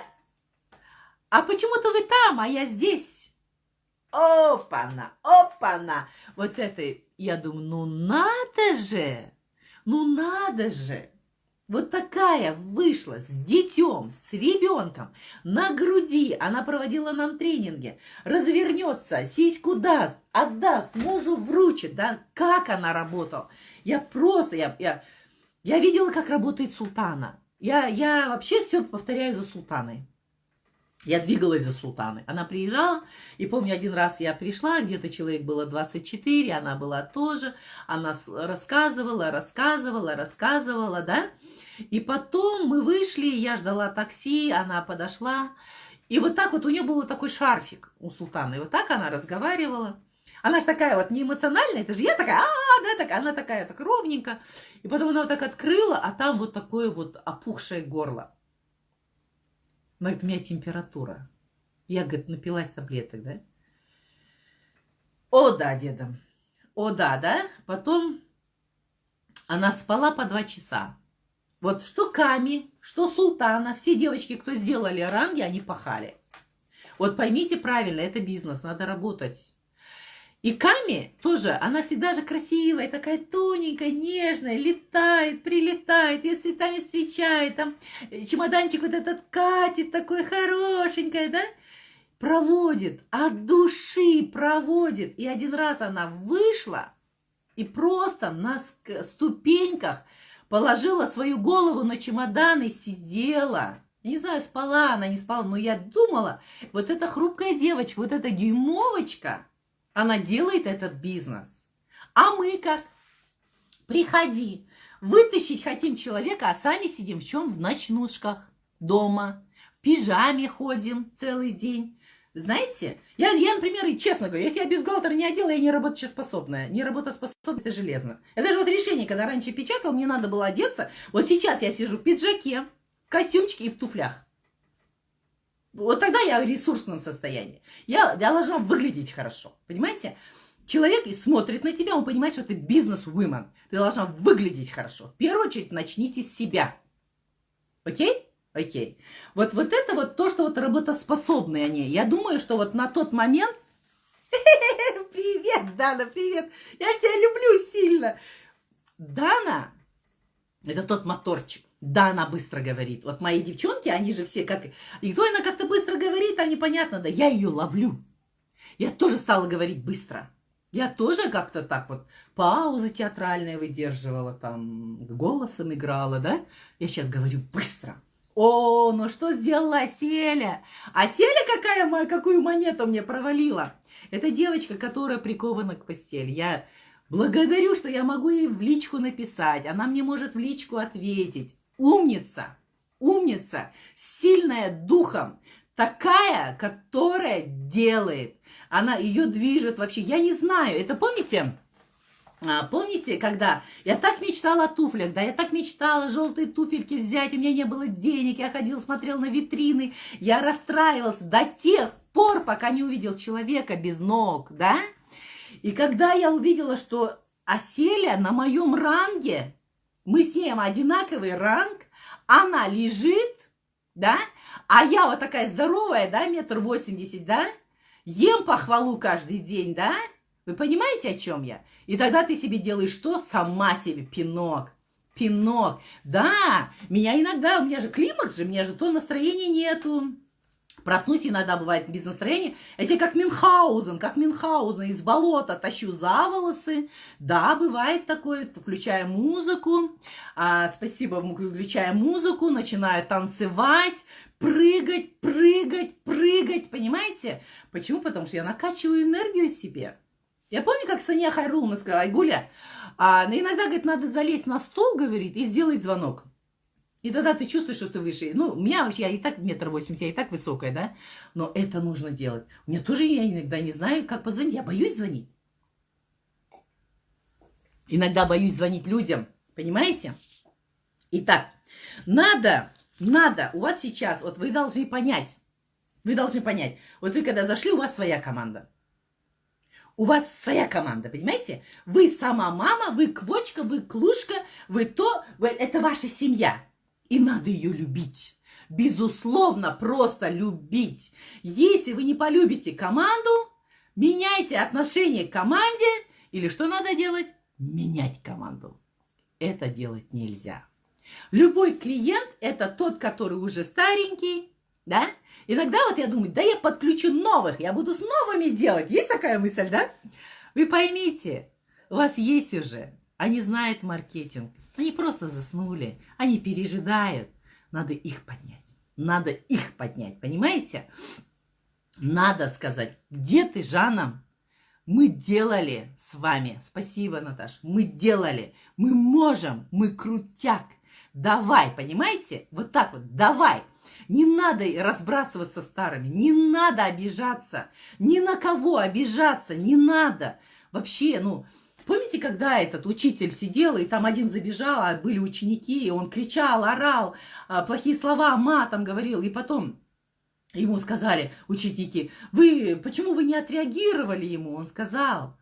А почему-то вы там, а я здесь. Опа-на, опа-на. Вот это, я думаю, ну надо же. Вот такая вышла с детем, с ребенком, на груди. Она проводила нам тренинги. Развернется, сиську даст, отдаст, мужу вручит. Да? Как она работала. Я видела, как работает султана. Я вообще все повторяю за султаной. Я двигалась за султаной. Она приезжала, и помню, один раз я пришла, где-то человек было 24, она была тоже, она рассказывала, да. И потом мы вышли, я ждала такси, она подошла, и вот так вот у нее был такой шарфик у султана, и вот так она разговаривала. Она же такая вот неэмоциональная, это же я такая, да, такая, она такая, так ровненько. И потом она вот так открыла, а там вот такое вот опухшее горло. Она говорит, у меня температура. Я, говорит, напилась таблеток, да? О, да, деда. О, да. Потом она спала по 2 часа. Вот что Ками, что Султана, все девочки, кто сделали ранги, они пахали. Вот поймите правильно, это бизнес, надо работать. И Ками тоже, она всегда же красивая, такая тоненькая, нежная, летает, прилетает, и с цветами встречает, там чемоданчик вот этот катит, такой хорошенькая, да? Проводит, от души проводит. И один раз она вышла и просто на ступеньках положила свою голову на чемодан и сидела. Не знаю, спала она, не спала, но я думала, вот эта хрупкая девочка, вот эта дюймовочка, она делает этот бизнес. А мы как? Приходи. Вытащить хотим человека, а сами сидим в чем? В ночнушках дома. В пижаме ходим целый день. Знаете, я, например, и честно говорю, если я бюстгальтер не одела, я не работоспособная. Не работоспособная, это железно. Это же вот решение, когда раньше печатал, мне надо было одеться. Вот сейчас я сижу в пиджаке, в костюмчике и в туфлях. Вот тогда я в ресурсном состоянии. Я должна выглядеть хорошо, понимаете? Человек смотрит на тебя, он понимает, что ты бизнес-вумен. Ты должна выглядеть хорошо. В первую очередь начните с себя. Окей? Окей. Вот это вот то, что вот работоспособные они. Я думаю, что вот на тот момент... Привет, Дана, привет. Я же тебя люблю сильно. Дана, это тот моторчик. Да, она быстро говорит. Вот мои девчонки, они же все как... И кто она как-то быстро говорит, а непонятно, да. Я ее ловлю. Я тоже стала говорить быстро. Я тоже как-то так вот паузы театральные выдерживала, там голосом играла, да. Я сейчас говорю быстро. О, ну что сделала Аселя? Аселя какую монету мне провалила? Это девочка, которая прикована к постели. Я благодарю, что я могу ей в личку написать. Она мне может в личку ответить. Умница, умница, сильная духом. Такая, которая делает. Она ее движет вообще. Я не знаю, это помните... Помните, когда я так мечтала о туфлях, да, я так мечтала желтые туфельки взять, у меня не было денег, я ходила, смотрела на витрины, я расстраивалась до тех пор, пока не увидел человека без ног, да, и когда я увидела, что Аселя на моем ранге, мы с ней одинаковый ранг, она лежит, да, а я вот такая здоровая, да, 1,80 м, да, ем похвалу каждый день, да. Вы понимаете, о чем я? И тогда ты себе делаешь что? Сама себе пинок. Пинок. Да, у меня же климакс же, у меня же то настроения нету. Проснусь иногда бывает без настроения. Я тебе как Мюнхгаузен из болота тащу за волосы. Да, бывает такое, включая музыку. Спасибо, включая музыку, начинаю танцевать, прыгать, понимаете? Почему? Потому что я накачиваю энергию себе. Я помню, как Сания Хайруловна сказала: Айгуля, иногда, говорит, надо залезть на стол, говорит, и сделать звонок. И тогда ты чувствуешь, что ты выше. Ну, у меня вообще, я и так 1,80 м, я и так высокая, да? Но это нужно делать. У меня тоже, я иногда не знаю, как позвонить. Я боюсь звонить. Иногда боюсь звонить людям. Понимаете? Итак, надо, у вас сейчас, вот вы должны понять. Вот вы когда зашли, у вас своя команда. У вас своя команда, понимаете? Вы сама мама, вы квочка, вы клушка, это ваша семья. И надо ее любить. Безусловно, просто любить. Если вы не полюбите команду, меняйте отношение к команде. Или что надо делать? Менять команду. Это делать нельзя. Любой клиент – это тот, который уже старенький, да? Иногда вот я думаю, да я подключу новых, я буду с новыми делать. Есть такая мысль, да? Вы поймите, у вас есть уже, они знают маркетинг, они просто заснули, они пережидают. Надо их поднять, понимаете? Надо сказать, где ты, Жанна? Мы делали с вами, спасибо, Наташа, мы делали, мы можем, мы крутяк. Давай, понимаете? Вот так вот, давай. Не надо разбрасываться старыми, не надо обижаться, ни на кого обижаться, не надо. Вообще, помните, когда этот учитель сидел, и там один забежал, а были ученики, и он кричал, орал, плохие слова, матом говорил, и потом ему сказали ученики: почему вы не отреагировали ему? Он сказал: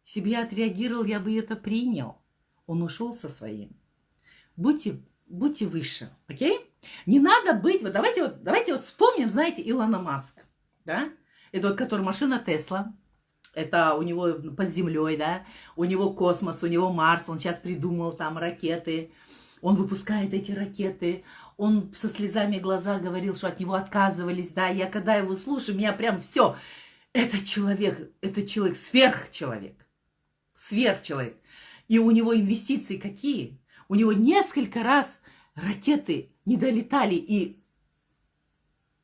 если бы я отреагировал, я бы это принял. Он ушел со своим. Будьте выше, окей? Не надо быть, давайте вспомним, знаете, Илона Маска, да? Это вот, который машина Тесла, это у него под землей, да? У него космос, у него Марс, он сейчас придумал там ракеты, он выпускает эти ракеты, он со слезами в глазах говорил, что от него отказывались, да? Я когда его слушаю, меня прям все, это человек, сверхчеловек. И у него инвестиции какие? У него несколько раз ракеты не долетали и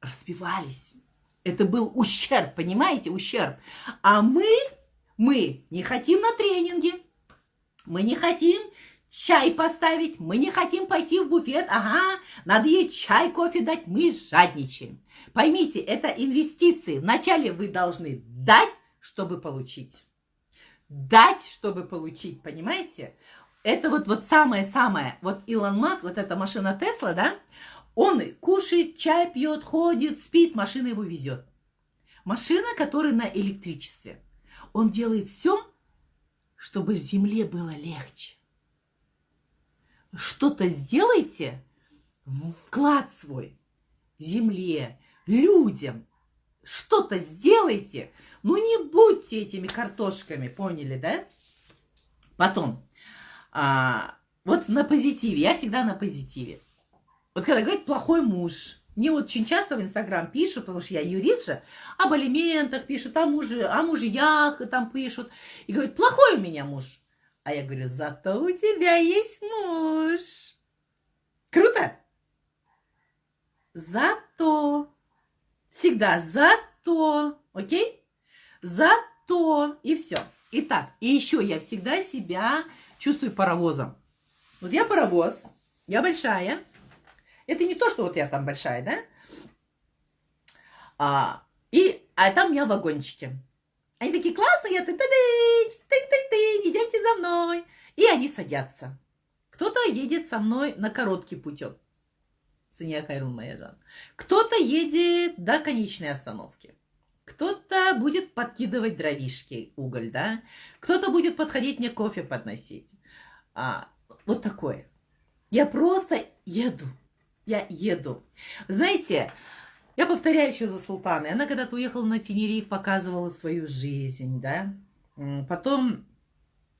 разбивались. Это был ущерб, понимаете, ущерб. А мы не хотим на тренинге, мы не хотим чай поставить, мы не хотим пойти в буфет, ага, надо ей чай, кофе дать, мы жадничаем. Поймите, это инвестиции. Вначале вы должны дать, чтобы получить. Дать, чтобы получить, понимаете? Это вот самое-самое. Вот Илон Маск, вот эта машина Тесла, да, он кушает, чай пьет, ходит, спит, машина его везет. Машина, которая на электричестве. Он делает все, чтобы Земле было легче. Что-то сделайте, вклад свой Земле, людям. Что-то сделайте. Ну не будьте этими картошками, поняли, да? Потом, вот на позитиве, я всегда на позитиве. Вот когда говорят плохой муж, мне вот очень часто в Инстаграм пишут, потому что я юрист же, об алиментах пишут, о мужьях там пишут. И говорят, плохой у меня муж. А я говорю, зато у тебя есть муж. Круто? Зато. Всегда зато. Окей? Зато. И все. Итак, и еще я всегда себя чувствую паровозом. Вот я паровоз, я большая. Это не то, что вот я там большая, да? А там у меня вагончики. Они такие классные, идемте за мной. И они садятся. Кто-то едет со мной на короткий путек. Кто-то едет до конечной остановки. Кто-то будет подкидывать дровишки, уголь, да? Кто-то будет подходить мне кофе подносить. Вот такое. Я просто еду. Я еду. Знаете, я повторяю еще за Султаной. Она когда-то уехала на Тенериф, показывала свою жизнь, да. Потом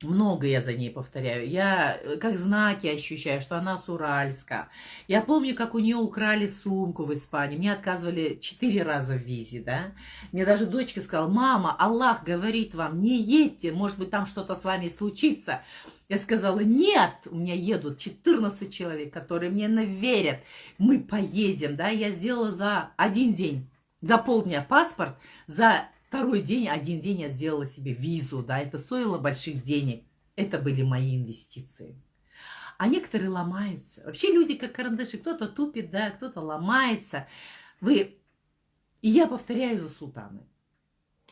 много я за ней повторяю. Я как знаки ощущаю, что она с Уральска. Я помню, как у нее украли сумку в Испании. Мне отказывали 4 раза в визе, да. Мне даже дочка сказала, мама, Аллах говорит вам, не едьте, может быть, там что-то с вами случится. Я сказала, нет, у меня едут 14 человек, которые мне верят. Мы поедем, да. Я сделала за 1 день, за полдня паспорт, за 2-й день, 1 день я сделала себе визу, да, это стоило больших денег. Это были мои инвестиции. А некоторые ломаются. Вообще люди как карандаши, кто-то тупит, да, кто-то ломается. И я повторяю за Султаной.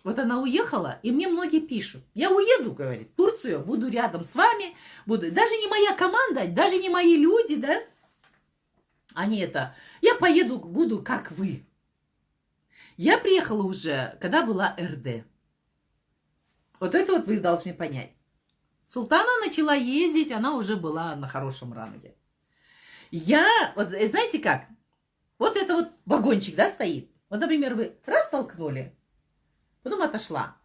Вот она уехала, и мне многие пишут. Я уеду, говорит, в Турцию, буду рядом с вами, буду. Даже не моя команда, даже не мои люди, да. Я поеду, буду как вы. Я приехала уже, когда была РД. Вот это вот вы должны понять. Султана начала ездить, она уже была на хорошем ранге. Вот знаете как? Вот это вот вагончик, да, стоит. Вот, например, вы раз толкнули, потом отошла.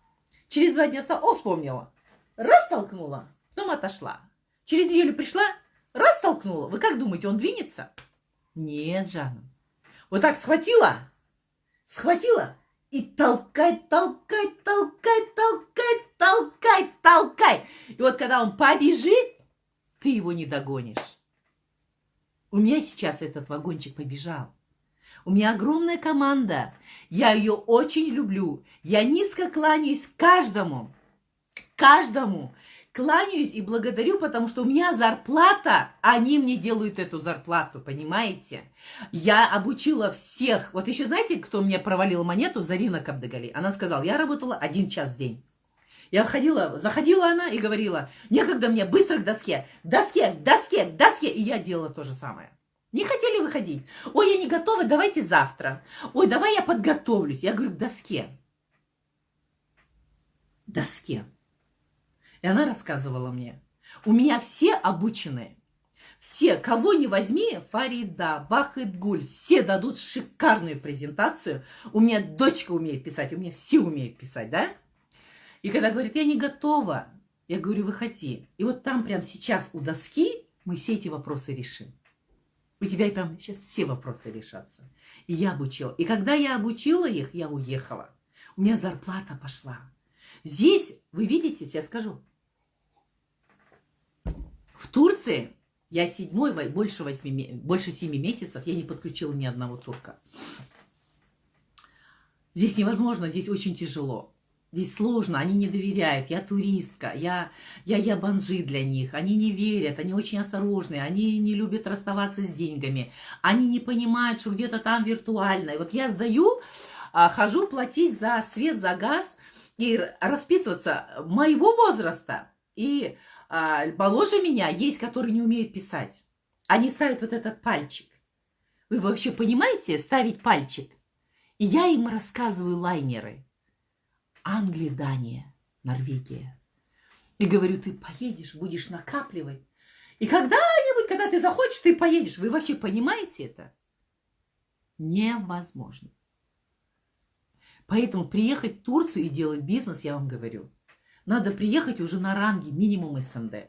Через 2 дня встала, вспомнила. Раз толкнула, потом отошла. Через неделю пришла, раз толкнула. Вы как думаете, он двинется? Нет, Жанна. Вот так схватила и толкай. И вот когда он побежит, ты его не догонишь. У меня сейчас этот вагончик побежал. У меня огромная команда. Я ее очень люблю. Я низко кланяюсь каждому. Кланяюсь и благодарю, потому что у меня зарплата, они мне делают эту зарплату, понимаете? Я обучила всех. Вот еще знаете, кто мне провалил монету? Зарина Кабдагали. Она сказала, я работала 1 час в день. Я заходила она и говорила, некогда мне, быстро к доске. И я делала то же самое. Не хотели выходить? Ой, я не готова, давайте завтра. Ой, давай я подготовлюсь. Я говорю, к доске. И она рассказывала мне, у меня все обученные. Все, кого не возьми, Фарида, Вахидгуль, все дадут шикарную презентацию. У меня дочка умеет писать, у меня все умеют писать, да? И когда говорит, я не готова, я говорю, выходи. И вот там прямо сейчас у доски мы все эти вопросы решим. У тебя прямо сейчас все вопросы решатся. И я обучила. И когда я обучила их, я уехала. У меня зарплата пошла. Здесь, вы видите, сейчас скажу. В Турции я 7-й, больше 7 месяцев я не подключила ни одного турка. Здесь невозможно, здесь очень тяжело. Здесь сложно, они не доверяют. Я туристка, я бомжи для них. Они не верят, они очень осторожные, они не любят расставаться с деньгами. Они не понимают, что где-то там виртуально. И вот я сдаю, хожу платить за свет, за газ и расписываться моего возраста. И моложе меня есть, которые не умеют писать. Они ставят вот этот пальчик. Вы вообще понимаете, ставить пальчик? И я им рассказываю лайнеры. Англия, Дания, Норвегия. И говорю, ты поедешь, будешь накапливать. И когда-нибудь, когда ты захочешь, ты поедешь. Вы вообще понимаете это? Невозможно. Поэтому приехать в Турцию и делать бизнес, я вам говорю, надо приехать уже на ранге минимум СНД.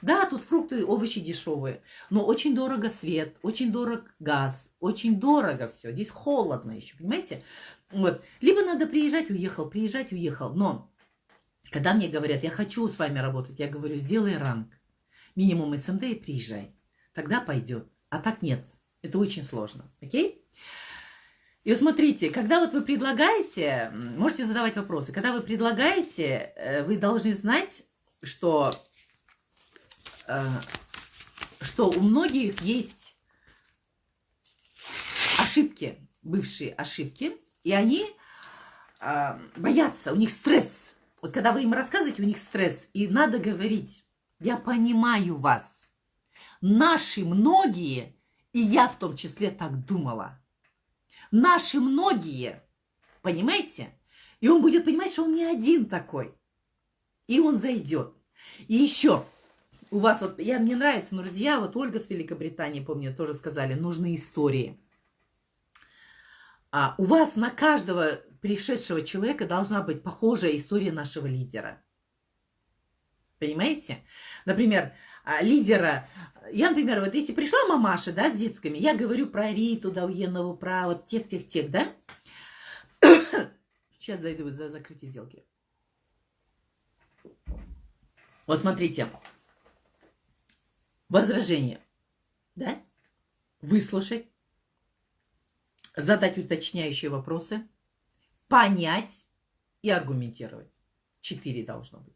Да, тут фрукты, овощи дешевые, но очень дорого свет, очень дорог газ, очень дорого все. Здесь холодно еще, понимаете? Вот. Либо надо приезжать, уехал. Но когда мне говорят, я хочу с вами работать, я говорю, сделай ранг, минимум СНД и приезжай. Тогда пойдет. А так нет. Это очень сложно. Окей? И вот смотрите, когда вот вы предлагаете, можете задавать вопросы, когда вы предлагаете, вы должны знать, что у многих есть ошибки, бывшие ошибки, и они боятся, у них стресс. Вот когда вы им рассказываете, у них стресс, и надо говорить, я понимаю вас. Наши многие, и я в том числе так думала, наши многие, понимаете? И он будет понимать, что он не один такой. И он зайдет. И еще, у вас вот, мне нравится, но друзья, вот Ольга с Великобритании, помню, тоже сказали, нужны истории. У вас на каждого пришедшего человека должна быть похожая история нашего лидера. Понимаете? Например, лидера... Я, например, вот если пришла мамаша, да, с детками, я говорю про Риту Дауенову, про вот тех, да? Сейчас зайду за закрытие сделки. Вот смотрите. Возражение. Да? Выслушать. Задать уточняющие вопросы. Понять и аргументировать. 4 должно быть.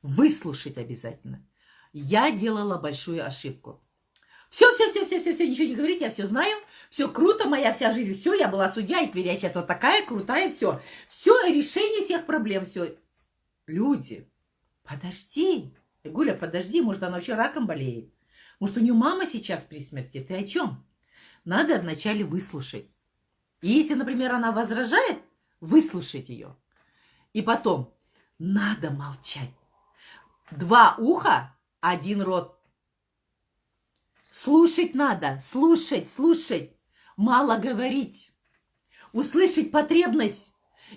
Выслушать обязательно. Я делала большую ошибку. Все, ничего не говорите, я все знаю, все круто, моя вся жизнь, все, я была судья, и теперь я сейчас вот такая крутая, все. Все, решение всех проблем, все. Люди, подожди, Гуля, подожди, может, она вообще раком болеет? Может, у нее мама сейчас при смерти? Ты о чем? Надо вначале выслушать. И если, например, она возражает, выслушать ее. И потом, надо молчать. 2 уха, 1 рот. Слушать надо, слушать. Мало говорить. Услышать потребность.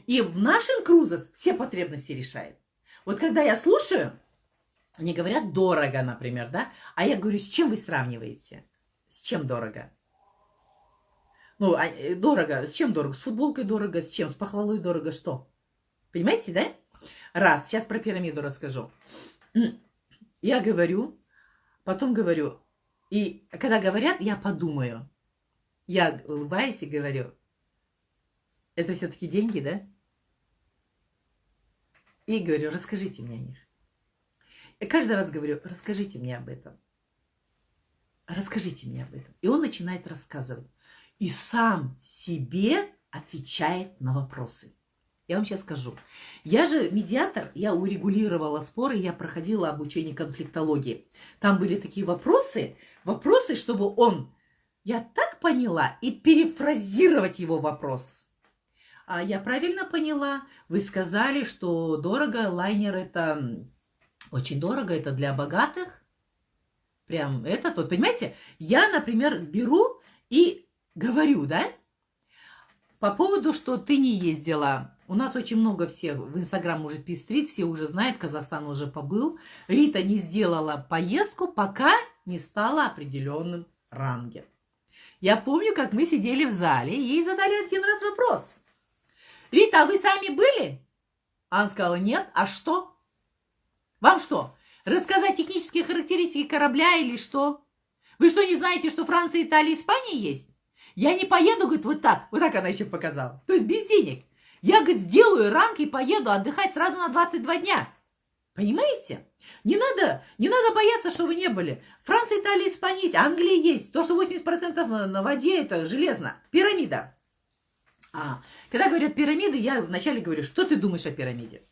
И в наших крузах все потребности решает. Вот когда я слушаю, они говорят дорого, например, да? А я говорю, с чем вы сравниваете? С чем дорого? Ну, дорого. С чем дорого? С футболкой дорого, с чем? С похвалой дорого, что? Понимаете, да? Раз. Сейчас про пирамиду расскажу. Я говорю, потом говорю. И когда говорят, я подумаю. Я улыбаюсь и говорю, это все-таки деньги, да? И говорю, расскажите мне о них. Я каждый раз говорю, расскажите мне об этом. Расскажите мне об этом. И он начинает рассказывать. И сам себе отвечает на вопросы. Я вам сейчас скажу. Я же медиатор, я урегулировала споры, я проходила обучение конфликтологии. Там были такие вопросы, чтобы он, я так поняла, и перефразировать его вопрос. А я правильно поняла? Вы сказали, что дорого, лайнер это очень дорого, это для богатых. Прям этот вот, понимаете? Я, например, беру и говорю, да? По поводу, что ты не ездила. У нас очень много всех в Инстаграм уже пестрит, все уже знают, Казахстан уже побыл. Рита не сделала поездку, пока не стала определенным ранге. Я помню, как мы сидели в зале, и ей задали один раз вопрос. Рита, а вы сами были? Она сказала, нет. А что? Вам что? Рассказать технические характеристики корабля или что? Вы что, не знаете, что Франция, Италия, Испания есть? Я не поеду, говорит, вот так. Вот так она еще показала. То есть без денег. Я, говорит, сделаю ранг и поеду отдыхать сразу на 22 дня. Понимаете? Не надо бояться, что вы не были. Франция, Италия, Испания есть, Англия есть. То, что 80% на воде, это железно. Пирамида. Когда говорят пирамиды, я вначале говорю, что ты думаешь о пирамиде?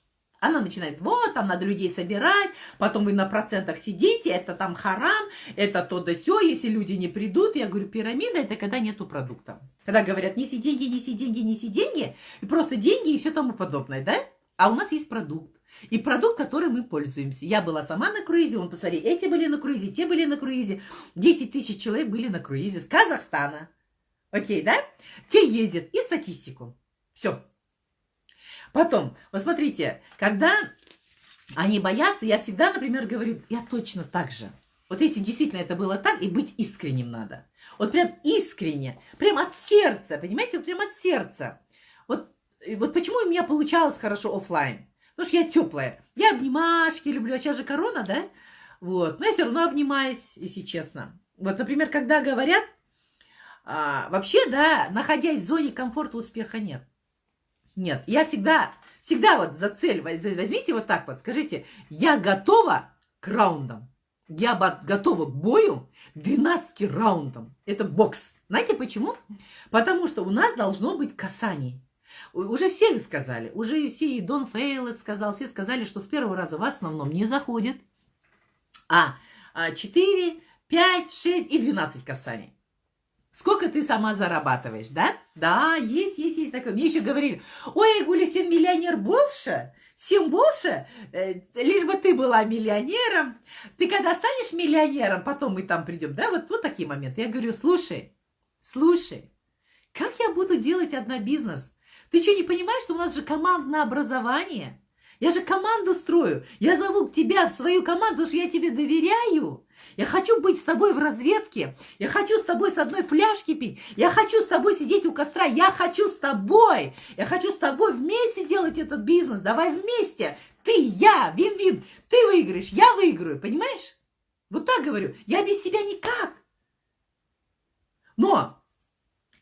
Она начинает, вот, там надо людей собирать, потом вы на процентах сидите, это там харам, это то да сё, если люди не придут. Я говорю, пирамида это когда нету продукта. Когда говорят, неси деньги, неси деньги, неси деньги, и просто деньги и все тому подобное, да? А у нас есть продукт. И продукт, которым мы пользуемся. Я была сама на круизе, вон, посмотри, эти были на круизе, те были на круизе. 10 тысяч человек были на круизе с Казахстана. Окей, да? Те ездят. И статистику. Все. Потом, вот смотрите, когда они боятся, я всегда, например, говорю, я точно так же. Вот если действительно это было так, и быть искренним надо. Вот прям искренне, прям от сердца, понимаете, вот прям от сердца. Вот почему у меня получалось хорошо офлайн? Потому что я теплая. Я обнимашки люблю, а сейчас же корона, да? Вот, но я все равно обнимаюсь, если честно. Вот, например, когда говорят, вообще, да, находясь в зоне комфорта, успеха нет. Нет, я всегда вот за цель возьмите вот так вот, скажите, я готова к раундам, я готова к бою 12 раундам. Это бокс. Знаете почему? Потому что у нас должно быть касание. Уже все сказали, уже все, и Дон Фейл сказал, все сказали, что с первого раза в основном не заходит, 4, 5, 6 и 12 касаний. Сколько ты сама зарабатываешь, да? Да, есть такое. Мне еще говорили, ой, Гуля, 7 миллионер больше, 7 больше, лишь бы ты была миллионером. Ты когда станешь миллионером, потом мы там придем, да? Вот такие моменты. Я говорю, слушай, как я буду делать одна бизнес? Ты что, не понимаешь, что у нас же командное образование? Я же команду строю. Я зову тебя в свою команду, потому что я тебе доверяю. Я хочу быть с тобой в разведке. Я хочу с тобой с одной фляжки пить. Я хочу с тобой сидеть у костра. Я хочу с тобой. Я хочу с тобой вместе делать этот бизнес. Давай вместе. Ты, я, вин-вин. Ты выиграешь, я выиграю. Понимаешь? Вот так говорю. Я без себя никак. Но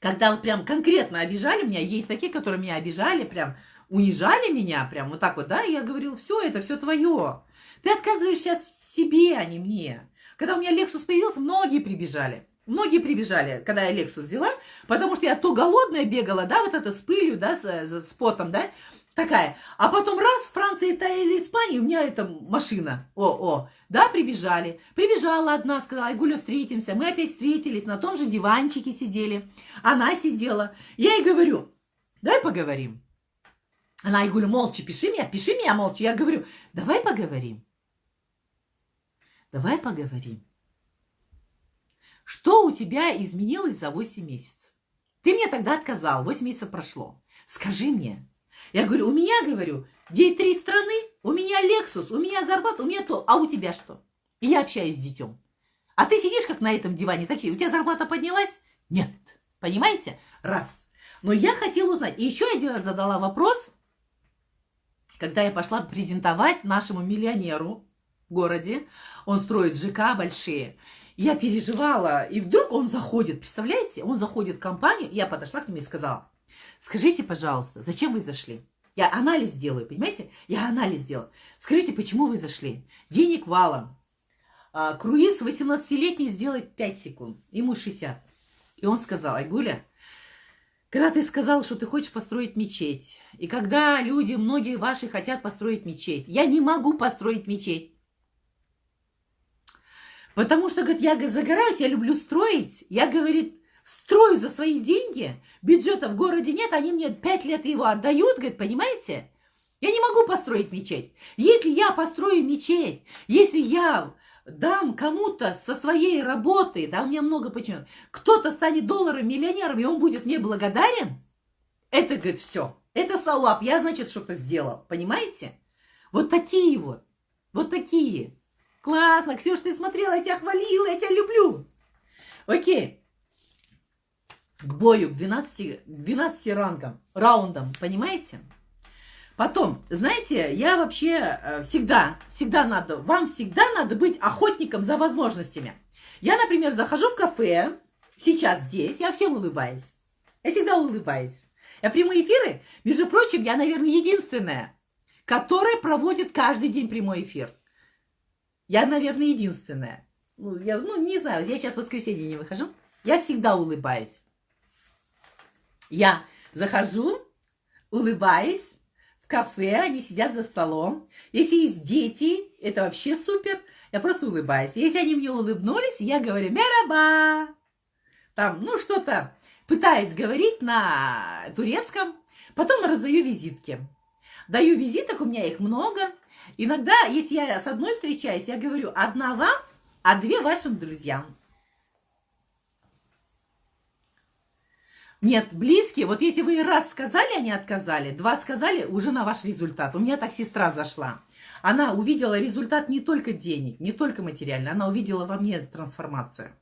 когда вот прям конкретно обижали меня, есть такие, которые меня обижали, прям унижали меня, прям вот так вот, да, и я говорю, все, это все твое. Ты отказываешься себе, а не мне. Когда у меня Lexus появился, многие прибежали, когда я Lexus взяла, потому что я то голодная бегала, да, вот это с пылью, да, с потом, да, такая. А потом раз, Франция, Италия или Испания, у меня эта машина, да, прибежали. Прибежала одна, сказала, Гуля, встретимся. Мы опять встретились, на том же диванчике сидели. Она сидела. Я ей говорю, давай поговорим. Она, я говорю, молча, пиши меня молча. Я говорю, давай поговорим. Что у тебя изменилось за 8 месяцев? Ты мне тогда отказал, 8 месяцев прошло. Скажи мне. Я говорю, у меня, говорю, 3 страны, у меня Lexus, у меня зарплата, у меня то, а у тебя что? И я общаюсь с детем. А ты сидишь как на этом диване, такие, у тебя зарплата поднялась? Нет. Понимаете? Раз. Но я хотела узнать. И еще один раз задала вопрос, когда я пошла презентовать нашему миллионеру в городе. Он строит ЖК большие. Я переживала. И вдруг он заходит, представляете? Он заходит в компанию. Я подошла к нему и сказала, скажите, пожалуйста, зачем вы зашли? Я анализ делаю, понимаете? Я анализ делаю. Скажите, почему вы зашли? Денег валом. Круиз 18-летний сделает 5 секунд. Ему 60. И он сказал, Айгуля, когда ты сказал, что ты хочешь построить мечеть, и когда люди, многие ваши хотят построить мечеть, я не могу построить мечеть. Потому что, говорит, я загораюсь, я люблю строить. Я, говорит, строю за свои деньги, бюджета в городе нет, они мне 5 лет его отдают, говорит, понимаете? Я не могу построить мечеть. Если я построю мечеть, если я дам кому-то со своей работы, да, у меня много почему, кто-то станет миллионером, и он будет мне благодарен, это, говорит, все. Это сауап, я, значит, что-то сделал, понимаете? Вот такие вот. Классно, Ксюш, ты смотрела, я тебя хвалила, я тебя люблю. Окей. К бою, к 12 раундам, понимаете? Потом, знаете, я вообще вам всегда надо быть охотником за возможностями. Я, например, захожу в кафе, сейчас здесь, я всем улыбаюсь. Я всегда улыбаюсь. Я прямые эфиры, между прочим, я, наверное, единственная, которая проводит каждый день прямой эфир. Я, наверное, единственная. Не знаю, я сейчас в воскресенье не выхожу. Я всегда улыбаюсь. Я захожу, улыбаюсь, в кафе, они сидят за столом. Если есть дети, это вообще супер. Я просто улыбаюсь. Если они мне улыбнулись, я говорю «Мераба». Там, что-то пытаюсь говорить на турецком. Потом раздаю визитки. Даю визиток, у меня их много. Иногда, если я с одной встречаюсь, я говорю одна вам, а две вашим друзьям. Нет, близкие, вот если вы раз сказали, они отказали, два сказали, уже на ваш результат. У меня так сестра зашла. Она увидела результат не только денег, не только материально, она увидела во мне трансформацию.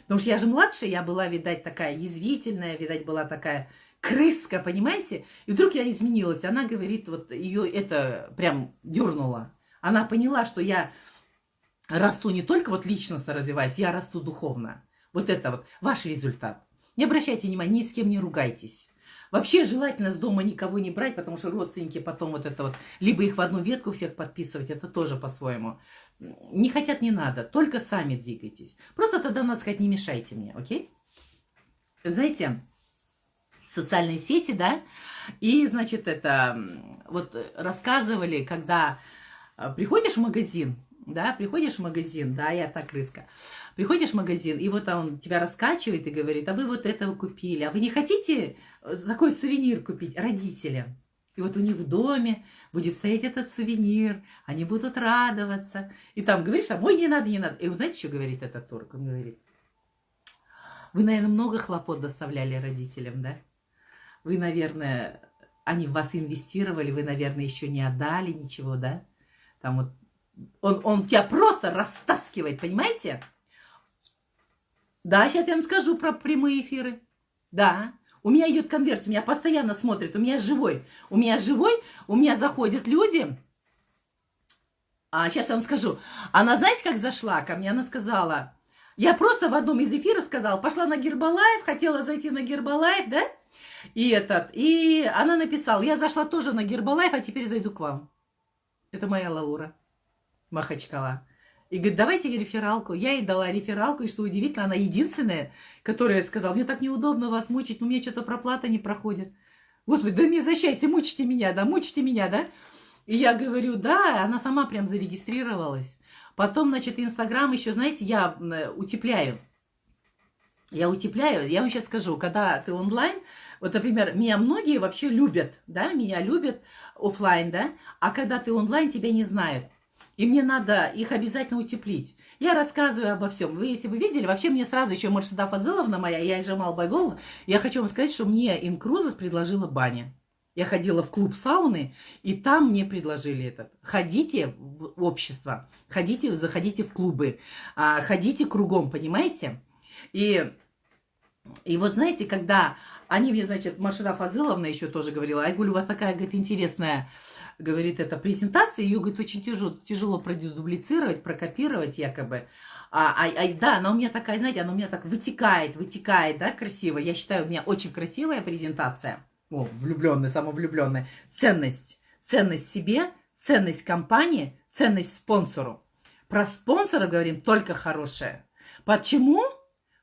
Потому что я же младшая, я была, видать, такая язвительная, видать, была такая крыска, понимаете? И вдруг я изменилась. Она говорит, вот ее это прям дернуло. Она поняла, что я расту не только вот личностно развиваюсь, я расту духовно. Вот это вот ваш результат. Не обращайте внимания, ни с кем не ругайтесь. Вообще желательно с дома никого не брать, потому что родственники потом вот это вот, либо их в одну ветку всех подписывать, это тоже по-своему. Не хотят, не надо, только сами двигайтесь. Просто тогда, надо сказать, не мешайте мне, окей? Знаете, социальные сети, да, и, значит, это вот рассказывали, когда приходишь в магазин, да, я так рыска. Приходишь в магазин, и вот он тебя раскачивает и говорит, а вы вот этого купили, а вы не хотите такой сувенир купить родителям? И вот у них в доме будет стоять этот сувенир, они будут радоваться. И там говоришь, ой, не надо, не надо. И вы знаете, что говорит этот турк? Он говорит, вы, наверное, много хлопот доставляли родителям, да? Вы, наверное, они в вас инвестировали, вы, наверное, еще не отдали ничего, да? Там вот он тебя просто растаскивает, понимаете? Да, сейчас я вам скажу про прямые эфиры. Да, у меня идет конверсия, у меня постоянно смотрят, у меня живой, у меня заходят люди. Сейчас я вам скажу. Она, знаете, как зашла ко мне? Она сказала, я просто в одном из эфиров сказала, пошла на Гербалайф, хотела зайти на Гербалайф, да? И она написала, я зашла тоже на Гербалайф, а теперь зайду к вам. Это моя Лаура Махачкала. И говорит, давайте рефералку. Я ей дала рефералку, и что удивительно, она единственная, которая сказала, мне так неудобно вас мучить, но мне что-то проплата не проходит. Господи, да мне за счастье, мучите меня, да? И я говорю, да, она сама прям зарегистрировалась. Потом, значит, Инстаграм еще, знаете, я утепляю. Я вам сейчас скажу, когда ты онлайн, вот, например, меня многие вообще любят, да, меня любят офлайн, да, а когда ты онлайн, тебя не знают. И мне надо их обязательно утеплить. Я рассказываю обо всем. Вы, если вы видели, вообще мне сразу еще Маршида Фазыловна моя, я Джамал Байголова, я хочу вам сказать, что мне Инкрузес предложила баня. Я ходила в клуб сауны, и там мне предложили этот. Ходите в общество, заходите в клубы, ходите кругом, понимаете? И вот знаете, когда они мне, значит, Маршида Фазыловна еще тоже говорила, Айгуль, у вас такая, говорит, интересная, говорит, эта презентация, ее, говорит, очень тяжело продублицировать, прокопировать якобы. Да, она у меня такая, знаете, она у меня так вытекает, да, красиво. Я считаю, у меня очень красивая презентация. О, влюбленная, самовлюбленная. Ценность себе, ценность компании, ценность спонсору. Про спонсора говорим только хорошее. Почему?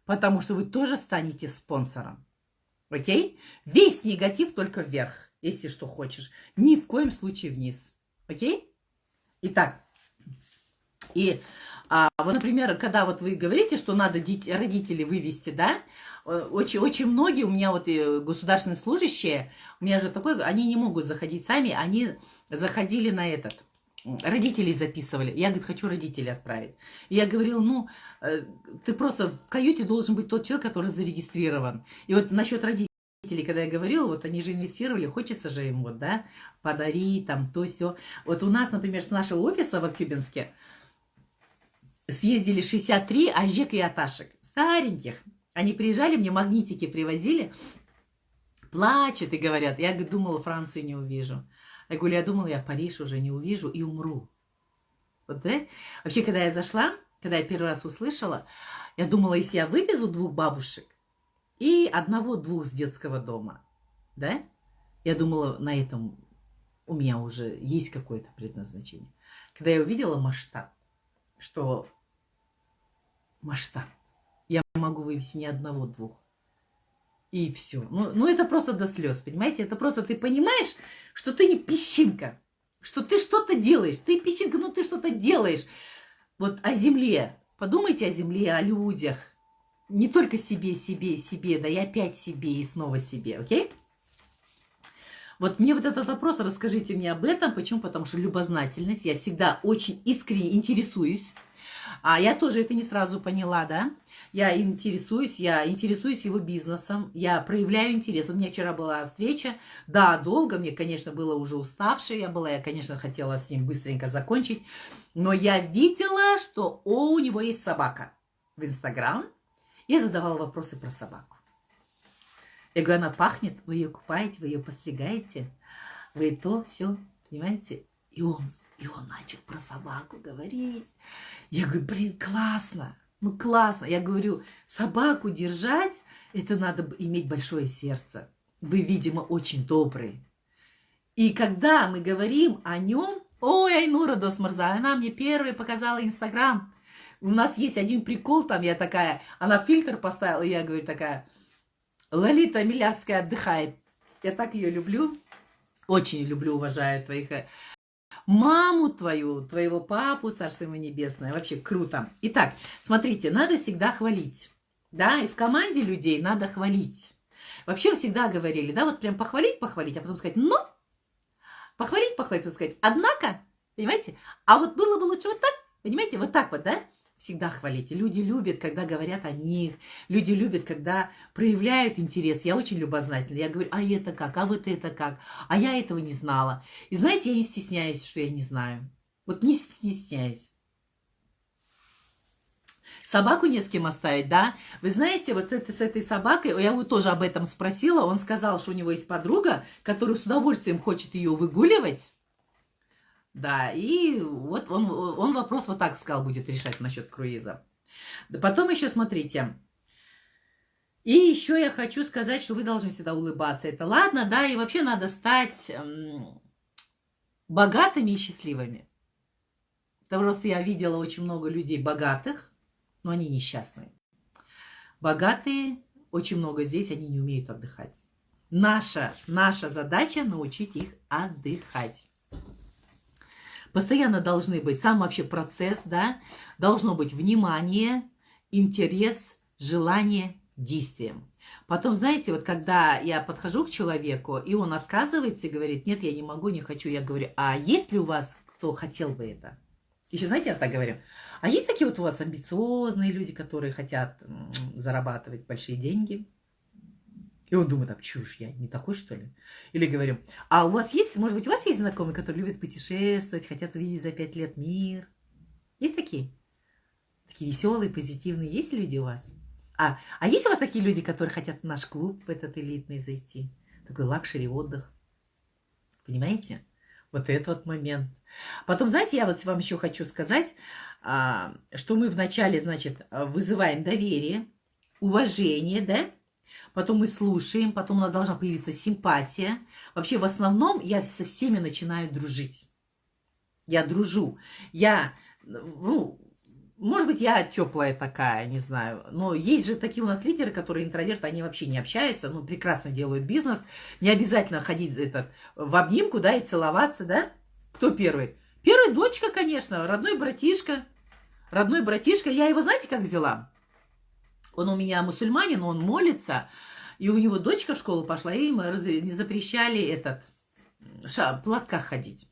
Потому что вы тоже станете спонсором. Окей? Весь негатив только вверх, если что хочешь. Ни в коем случае вниз. Окей? Итак. Вот, например, когда вот вы говорите, что надо родителей вывести, да, очень многие у меня вот государственные служащие, у меня же такое, они не могут заходить сами, они заходили на этот, родителей записывали. Я, говорит, хочу родителей отправить. И я говорила, ты просто в каюте должен быть тот человек, который зарегистрирован. И вот насчет родителей, когда я говорила, вот они же инвестировали, хочется же им вот, да, подарить, там, то все. Вот у нас, например, с нашего офиса в Акюбинске съездили 63 ажек и аташек, стареньких. Они приезжали, мне магнитики привозили, плачут и говорят, я думала, Францию не увижу. Я говорю, я думала, я Париж уже не увижу и умру. Вот, да? Вообще, когда я зашла, когда я первый раз услышала, я думала, если я вывезу 2 бабушек и 1-2 с детского дома, да, Я думала, на этом у меня уже есть какое-то предназначение. Когда я увидела масштаб, что масштаб, я могу вывести не одного, двух. И все. Ну, это просто до слез, понимаете? Это просто ты понимаешь, что ты не песчинка, что ты что-то делаешь. Ты песчинка, но ты что-то делаешь. Вот о земле. Подумайте о земле, о людях. Не только себе, да и опять себе, и снова себе, окей? Вот мне вот этот вопрос, расскажите мне об этом. Почему? Потому что любознательность. Я всегда очень искренне интересуюсь. А я тоже это не сразу поняла, да? Я интересуюсь его бизнесом, я проявляю интерес. У меня вчера была встреча, да, долго, мне, конечно, было уже уставшая я, конечно, хотела с ним быстренько закончить, но я видела, что у него есть собака в Инстаграм. Я задавала вопросы про собаку. Я говорю, она пахнет, вы ее купаете, вы ее постригаете, вы то, все, понимаете? И он начал про собаку говорить. Я говорю, блин, классно. Ну, классно. Я говорю, собаку держать, это надо иметь большое сердце. Вы, видимо, очень добрые. И когда мы говорим о нем, ой, Айнура Досмарза, она мне первой показала Инстаграм. У нас есть один прикол, там я такая, она фильтр поставила, и я говорю такая, Лолита Милявская отдыхает. Я так ее люблю. Очень люблю, уважаю твоих... Маму твою, твоего папу, царство ему небесное. Вообще круто. Итак, смотрите, надо всегда хвалить. Да, и в команде людей надо хвалить. Вообще всегда говорили, да, вот прям похвалить, а потом сказать, но, похвалить, потом сказать, однако, понимаете? А вот было бы лучше вот так, понимаете, вот так вот, да? Всегда хвалите. Люди любят, когда говорят о них. Люди любят, когда проявляют интерес. Я очень любознательна. Я говорю, а это как? А вот это как? А я этого не знала. И знаете, я не стесняюсь, что я не знаю. Вот не стесняюсь. Собаку не с кем оставить, да? Вы знаете, вот с этой собакой, я его тоже об этом спросила, он сказал, что у него есть подруга, которая с удовольствием хочет ее выгуливать. Да, и вот он вопрос вот так сказал, будет решать насчет круиза. Да потом еще смотрите. И еще я хочу сказать, что вы должны всегда улыбаться. Это ладно, да, и вообще надо стать богатыми и счастливыми. Потому что я видела очень много людей богатых, но они несчастные. Богатые, очень много здесь, они не умеют отдыхать. Наша задача научить их отдыхать. Постоянно должны быть, сам вообще процесс, да, должно быть внимание, интерес, желание, действие. Потом, знаете, вот когда я подхожу к человеку, и он отказывается и говорит, нет, я не могу, не хочу, я говорю, а есть ли у вас кто хотел бы это? Еще, знаете, я так говорю, а есть такие вот у вас амбициозные люди, которые хотят зарабатывать большие деньги? И он думает, а чушь, я не такой, что ли? Или говорю, а у вас есть, может быть, у вас есть знакомые, которые любят путешествовать, хотят увидеть за 5 лет мир? Есть такие? Такие веселые, позитивные. Есть люди у вас? А есть у вас такие люди, которые хотят в наш клуб, в этот элитный зайти? Такой лакшери отдых. Понимаете? Вот этот вот момент. Потом, знаете, я вот вам еще хочу сказать, что мы вначале, значит, вызываем доверие, уважение, да? Потом мы слушаем, потом у нас должна появиться симпатия. Вообще, в основном, я со всеми начинаю дружить. Я дружу. Может быть, я теплая такая, не знаю. Но есть же такие у нас лидеры, которые интроверты, они вообще не общаются, но прекрасно делают бизнес. Не обязательно ходить в обнимку, да, и целоваться, да? Кто первый? Первый дочка, конечно, родной братишка. Родной братишка. Я его, знаете, как взяла? Он у меня мусульманин, он молится, и у него дочка в школу пошла, и им не запрещали в платках ходить.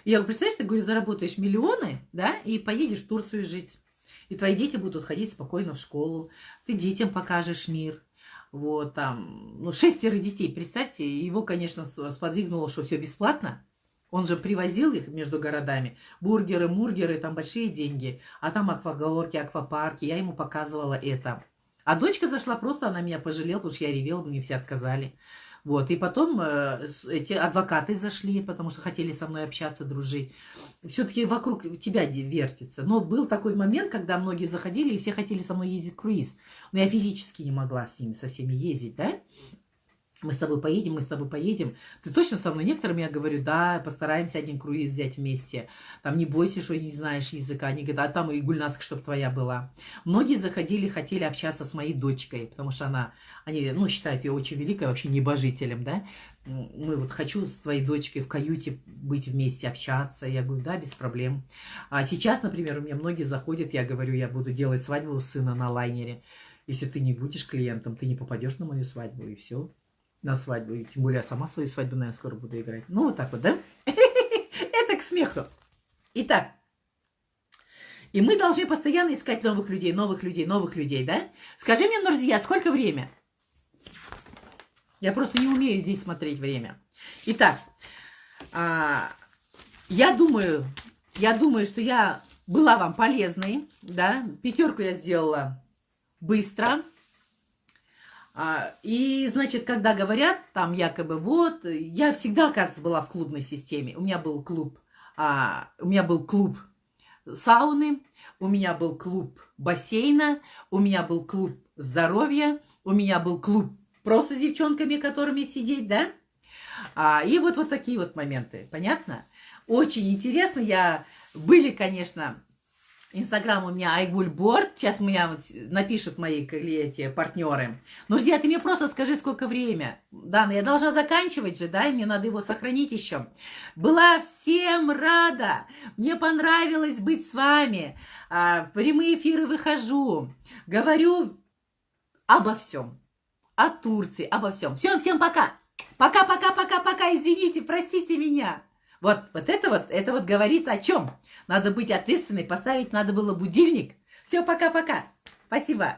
И я говорю, представляешь, ты, говорю, заработаешь миллионы, да, и поедешь в Турцию жить. И твои дети будут ходить спокойно в школу, ты детям покажешь мир. Вот там, 6 детей, представьте, его, конечно, сподвигнуло, что все бесплатно. Он же привозил их между городами. Бургеры, мургеры, там большие деньги. А там аквагорки, аквапарки. Я ему показывала это. А дочка зашла просто, она меня пожалела, потому что я ревела, мне все отказали. Вот. И потом эти адвокаты зашли, потому что хотели со мной общаться, дружить. Все-таки вокруг тебя вертится. Но был такой момент, когда многие заходили, и все хотели со мной ездить в круиз. Но я физически не могла с ними, со всеми ездить, да? Мы с тобой поедем, мы с тобой поедем. Ты точно со мной? Некоторым я говорю, да, постараемся один круиз взять вместе. Там не бойся, что не знаешь языка. Они говорят, а там и Гульнаска, чтобы твоя была. Многие заходили, хотели общаться с моей дочкой, потому что они, ну, считают ее очень великой, вообще небожителем, да. Мы вот хочу с твоей дочкой в каюте быть вместе, общаться. Я говорю, да, без проблем. А сейчас, например, у меня многие заходят, я говорю, я буду делать свадьбу у сына на лайнере. Если ты не будешь клиентом, ты не попадешь на мою свадьбу, и все. На свадьбу. И тем более я сама свою свадьбу, наверное, скоро буду играть. Ну, вот так вот, да? Это к смеху. Итак, и мы должны постоянно искать новых людей, да? Скажи мне, Нурзия, сколько время? Я просто не умею здесь смотреть время. Итак, я думаю, что я была вам полезной, да? 5 я сделала быстро. И, значит, когда говорят, там якобы вот, я всегда, оказывается, была в клубной системе. У меня был клуб сауны, у меня был клуб бассейна, у меня был клуб здоровья, у меня был клуб просто с девчонками, которыми сидеть, да? И вот такие вот моменты, понятно? Очень интересно, были, конечно... Инстаграм у меня Айгульборд. Сейчас меня вот напишут мои партнеры. Друзья, ты мне просто скажи, сколько время. Дана, я должна заканчивать же, да, и мне надо его сохранить еще. Была всем рада. Мне понравилось быть с вами. В прямые эфиры выхожу. Говорю обо всем. О Турции, обо всем. Всем пока. Пока. Извините, простите меня. Это вот говорится о чем? Надо быть ответственной, поставить надо было будильник. Все, пока-пока. Спасибо.